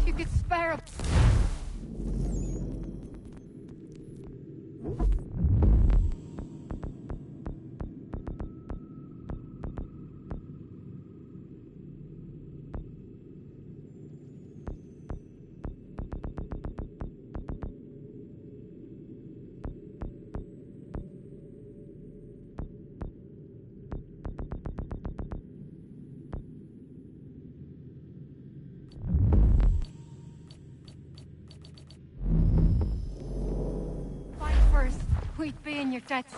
If you could spare a... Fight first. We'd be in your debts.